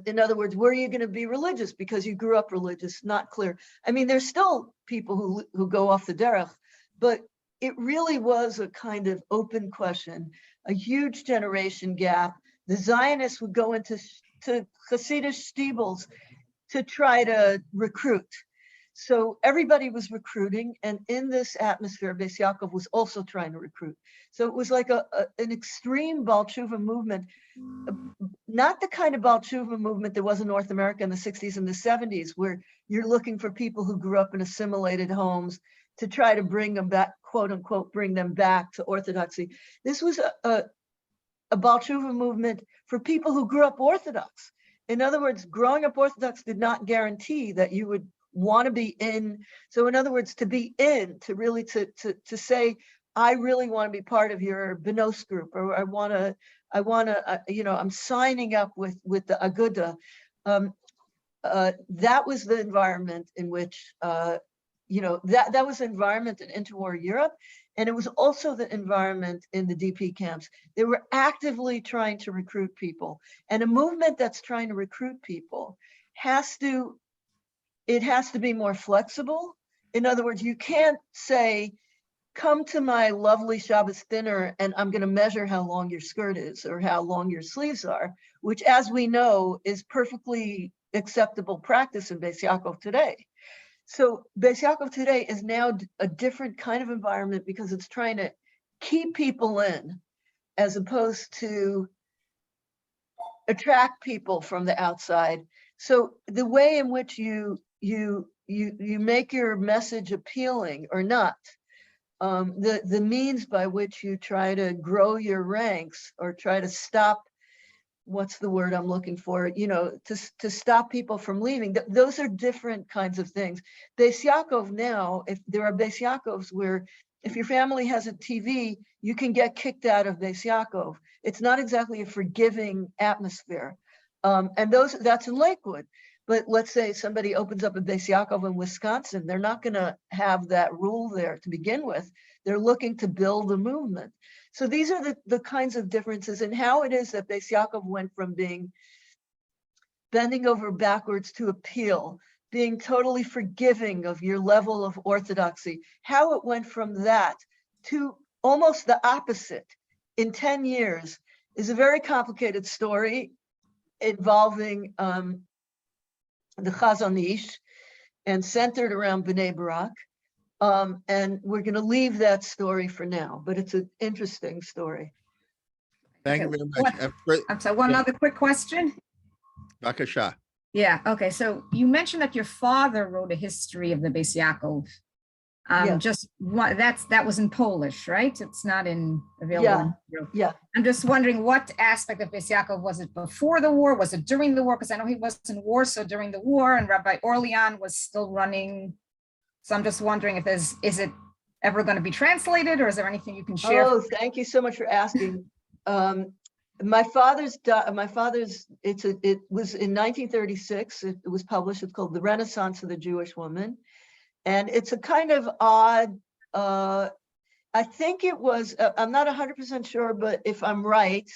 Speaker 2: in other words, were you going to be religious because you grew up religious? Not clear. I mean, there's still people who go off the derech, but it really was a kind of open question, a huge generation gap. The Zionists would go into Hasidic steebles to try to recruit. So everybody was recruiting, and in this atmosphere, Basiakov was also trying to recruit. So it was like an extreme Baal Tshuva movement, not the kind of Baal Tshuva movement that was in North America in the 60s and the 70s, where you're looking for people who grew up in assimilated homes to try to bring them back, quote unquote, bring them back to Orthodoxy. This was a Baal Tshuva movement for people who grew up Orthodox. In other words, growing up Orthodox did not guarantee that you would want to be in. So in other words, to be in, to really to say, I really want to be part of your Benos group, or I want to, you know, I'm signing up with the Aguda. That was the environment in which, you know, that was the environment in interwar Europe. And it was also the environment in the DP camps. They were actively trying to recruit people. And a movement that's trying to recruit people has to be more flexible. In other words, you can't say, come to my lovely Shabbos dinner and I'm going to measure how long your skirt is or how long your sleeves are, which, as we know, is perfectly acceptable practice in Basiakov today. So Basiakov today is now a different kind of environment because it's trying to keep people in as opposed to attract people from the outside. So the way in which you make your message appealing or not, the means by which you try to grow your ranks or try to stop, what's the word I'm looking for, you know, to stop people from leaving. Those are different kinds of things. Basiakov now, if there are Basiakovs where if your family has a TV, you can get kicked out of Basiakov. It's not exactly a forgiving atmosphere. And that's in Lakewood. But let's say somebody opens up a Basiakov in Wisconsin, they're not going to have that rule there to begin with. They're looking to build a movement. So these are the kinds of differences in how it is that Basiakov went from being bending over backwards to appeal, being totally forgiving of your level of orthodoxy, how it went from that to almost the opposite in 10 years is a very complicated story involving the Chazon Ish and centered around Bnei Barak. And we're going to leave that story for now, but it's an interesting story.
Speaker 1: Thank
Speaker 7: Okay,
Speaker 1: you very much.
Speaker 7: I'm sorry, one other quick question.
Speaker 1: Bakasha.
Speaker 7: Yeah, okay, so you mentioned that your father wrote a history of the Basiakov.
Speaker 2: Yeah.
Speaker 7: Just one, that was in Polish, right? It's not available.
Speaker 2: Yeah.
Speaker 7: in Hebrew.
Speaker 2: Yeah.
Speaker 7: I'm just wondering what aspect of Basiakov, was it before the war? Was it during the war? Because I know he was in Warsaw during the war and Rabbi Orlean was still running. So I'm just wondering if is it ever going to be translated or is there anything you can share?
Speaker 2: Oh, thank you so much for asking. My father's, it was in 1936. It was published. It's called The Renaissance of the Jewish Woman. And it's a kind of odd, I think it was, I'm not 100% sure, but if I'm right,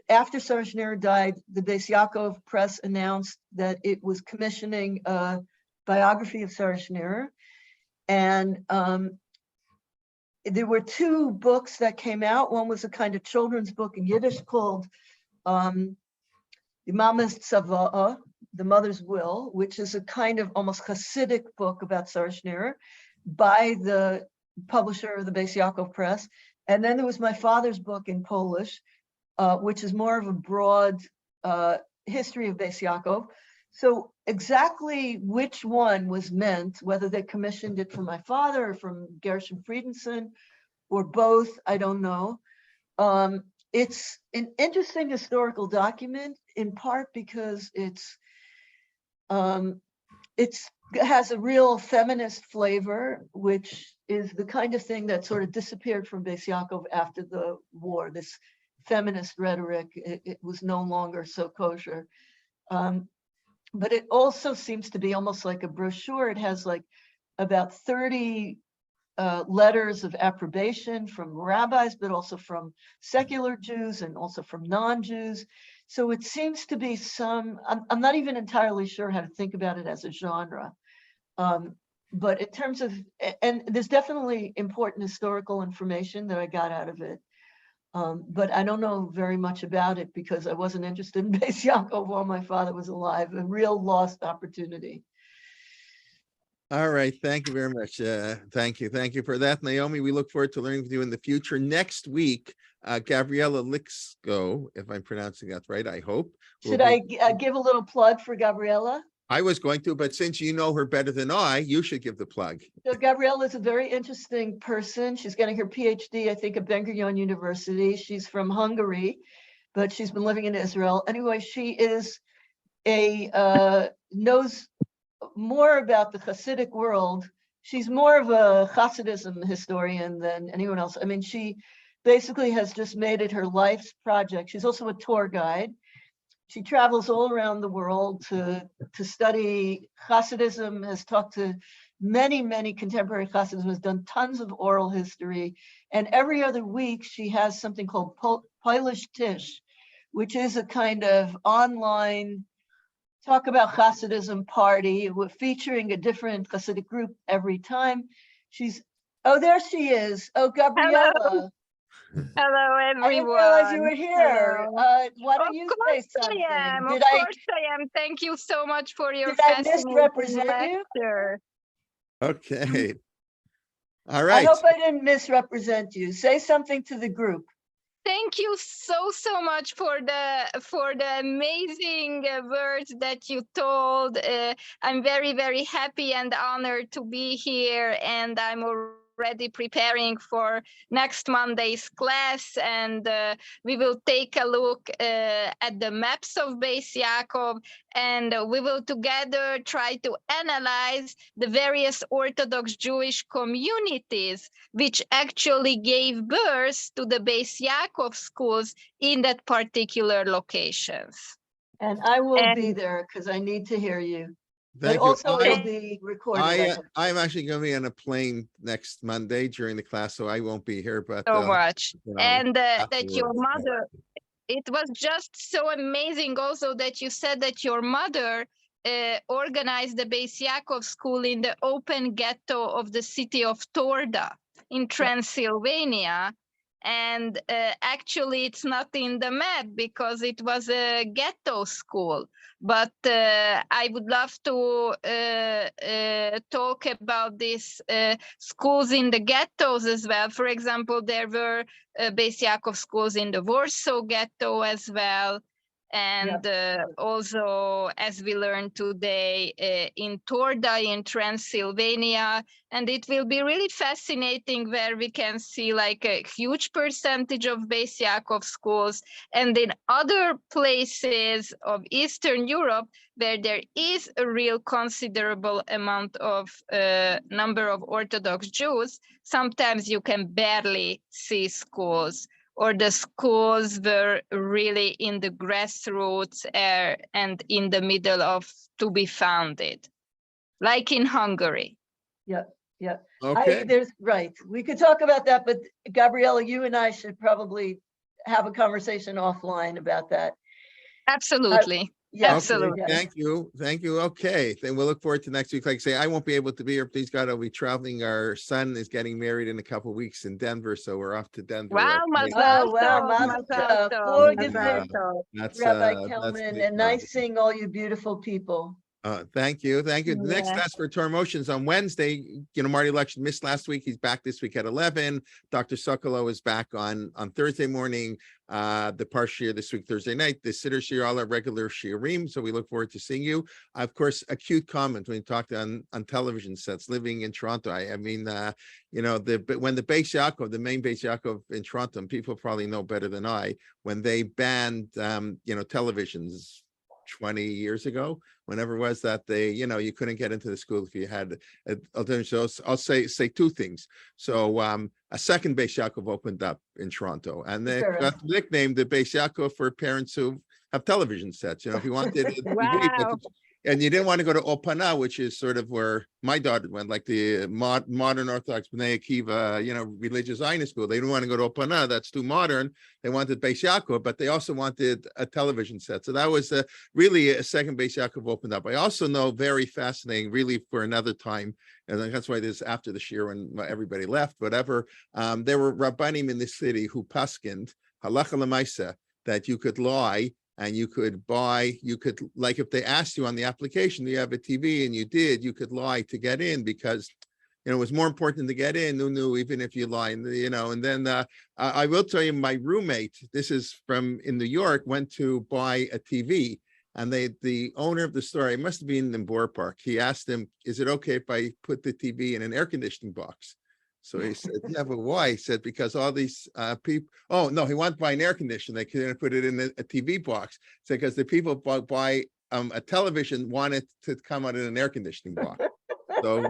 Speaker 2: after Sarah Schneer died, the Basiakov press announced that it was commissioning a biography of Sarah Schneer. And there were two books that came out. One was a kind of children's book in Yiddish called The Mama's Tzava'ah, The Mother's Will, which is a kind of almost Hasidic book about Sarah Schneer by the publisher of the Basiakov Press. And then there was my father's book in Polish, which is more of a broad history of Basiakov. So exactly which one was meant, whether they commissioned it from my father or from Gershom Friedenson or both, I don't know. It's an interesting historical document, in part because it has a real feminist flavor, which is the kind of thing that sort of disappeared from Basiakov after the war. This feminist rhetoric, it was no longer so kosher. But it also seems to be almost like a brochure. It has like about 30 letters of approbation from rabbis, but also from secular Jews and also from non-Jews. So it seems to be I'm not even entirely sure how to think about it as a genre. But in terms of, and there's definitely important historical information that I got out of it. But I don't know very much about it because I wasn't interested in Basiakov while my father was alive, a real lost opportunity.
Speaker 1: All right, thank you very much. Thank you for that, Naomi. We look forward to learning with you in the future. Next week, Gabriella Lixko, if I'm pronouncing that right, I hope.
Speaker 2: Should I give a little plug for Gabriella?
Speaker 1: I was going to, but since you know her better than I, you should give the plug.
Speaker 2: So Gabriella is a very interesting person. She's getting her PhD, I think, at Ben Gurion University. She's from Hungary, but she's been living in Israel. Anyway, she is knows more about the Hasidic world. She's more of a Hasidism historian than anyone else. I mean, she basically has just made it her life's project. She's also a tour guide. She travels all around the world to study Hasidism, has talked to many contemporary Hasidim, has done tons of oral history. And every other week, she has something called Polish Tish, which is a kind of online talk about Hasidism party. We're featuring a different Hasidic group every time. Oh, there she is. Oh, Gabriella.
Speaker 8: Hello. Hello, everyone.
Speaker 2: I didn't realize you were here.
Speaker 8: Hello.
Speaker 2: Why don't you say something?
Speaker 8: I am. Of course I am. Thank you so much for your
Speaker 2: Did I
Speaker 8: fascinating
Speaker 2: misrepresent you?
Speaker 8: lecture.
Speaker 1: Okay. All
Speaker 2: I
Speaker 1: right.
Speaker 2: hope I didn't misrepresent you. Say something to the group.
Speaker 8: Thank you so much for the amazing words that you told. I'm very happy and honored to be here, and I'm already preparing for next Monday's class, and we will take a look at the maps of Basiakov, and we will together try to analyze the various Orthodox Jewish communities which actually gave birth to the Basiakov schools in that particular locations.
Speaker 2: And I will be there because I need to hear you.
Speaker 1: Thank
Speaker 2: But also
Speaker 1: you.
Speaker 2: it'll be recorded.
Speaker 1: I'm actually going to be on a plane next Monday during the class, so I won't be here. But
Speaker 8: So much.
Speaker 1: you know,
Speaker 8: And that
Speaker 1: afterwards,
Speaker 8: your mother, it was just so amazing also that you said that your mother organized the Basiakov school in the open ghetto of the city of Torda in Transylvania. And actually it's not in the map because it was a ghetto school. But I would love to talk about these schools in the ghettos as well. For example, there were Basiakov schools in the Warsaw ghetto as well. And also, as we learned today, in Torda in Transylvania. And it will be really fascinating where we can see like a huge percentage of Basiakov schools, and in other places of Eastern Europe where there is a real considerable amount of number of Orthodox Jews, sometimes you can barely see schools, or the schools were really in the grassroots and in the middle of to be founded, like in Hungary.
Speaker 2: Yeah.
Speaker 1: okay.
Speaker 2: Right. We could talk about that, but Gabriella, you and I should probably have a conversation offline about that.
Speaker 8: Absolutely.
Speaker 2: Yeah,
Speaker 8: Absolutely.
Speaker 1: Okay, thank you. Okay, then we'll look forward to next week. Like I say, I won't be able to be here. Please God, I'll be traveling. Our son is getting married in a couple of weeks in Denver, so we're off to Denver.
Speaker 8: Wow,
Speaker 2: Oh, wow, Mazel tov.
Speaker 1: That's
Speaker 2: Rabbi
Speaker 1: that's
Speaker 2: Kelman, and nice seeing all you beautiful people.
Speaker 1: Thank you. Thank you. The next
Speaker 8: Yeah.
Speaker 1: class for Torah Motions on Wednesday. Marty Election missed last week. He's back this week at 11. Dr. Sokolow is back on Thursday morning. The Parshir this week, Thursday night. The Siddur Shir, all our regular Shirim. So we look forward to seeing you. Of course, a cute comment when you talked on television sets, living in Toronto. I mean, when the Bais Yaakov, the main Bais Yaakov in Toronto, and people probably know better than I, when they banned, televisions 20 years ago, whenever it was that they, you couldn't get into the school if you had alternative. So I'll say two things. So a second Bais Yaakov opened up in Toronto, and they
Speaker 2: Sure.
Speaker 1: got nicknamed the Bais Yaakov for parents who have television sets. If you wanted a TV,
Speaker 8: Wow.
Speaker 1: and you didn't want to go to Opana, which is sort of where my daughter went, like the modern Orthodox Bnei Akiva, religious Zionist school. They didn't want to go to Opana. That's too modern. They wanted Bais Yaakov, but they also wanted a television set. So that was really a second Bais Yaakov opened up. I also know, very fascinating, really for another time, and that's why this after the shir when everybody left, whatever. There were Rabbanim in the city who paskind halacha l'maisa that you could lie. And you could buy, like if they asked you on the application, do you have a TV? And you did, you could lie to get in because, it was more important to get in, even if you lie, and then I will tell you, my roommate, this is from in New York, went to buy a TV, and the owner of the store, it must have been in Borough Park, he asked him, is it okay if I put the TV in an air conditioning box? So he said, yeah, but why? He said, because all these people, oh, no, he wanted to buy an air conditioner. They couldn't put it in a TV box. So because the people buy a television wanted to come out in an air conditioning box. So,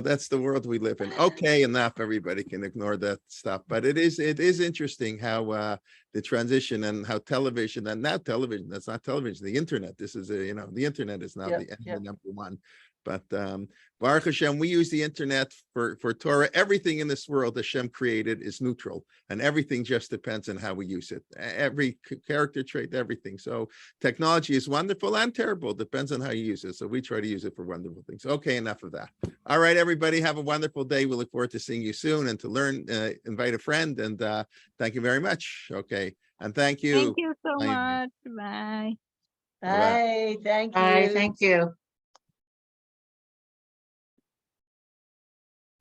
Speaker 1: that's the world we live in. Okay, enough. Everybody can ignore that stuff. But it is interesting how the transition and how television, and not television, that's not television, the internet. This is, the internet is now the number one. But Baruch Hashem, we use the internet for Torah. Everything in this world Hashem created is neutral, and everything just depends on how we use it. Every character trait, everything. So technology is wonderful and terrible. Depends on how you use it. So we try to use it for wonderful things. Okay, enough of that. All right, everybody, have a wonderful day. We look forward to seeing you soon, and to learn, invite a friend. And thank you very much. Okay, and thank you.
Speaker 8: Thank you so
Speaker 1: Bye.
Speaker 8: much. Bye.
Speaker 2: Bye, thank you.
Speaker 6: Bye, thank you.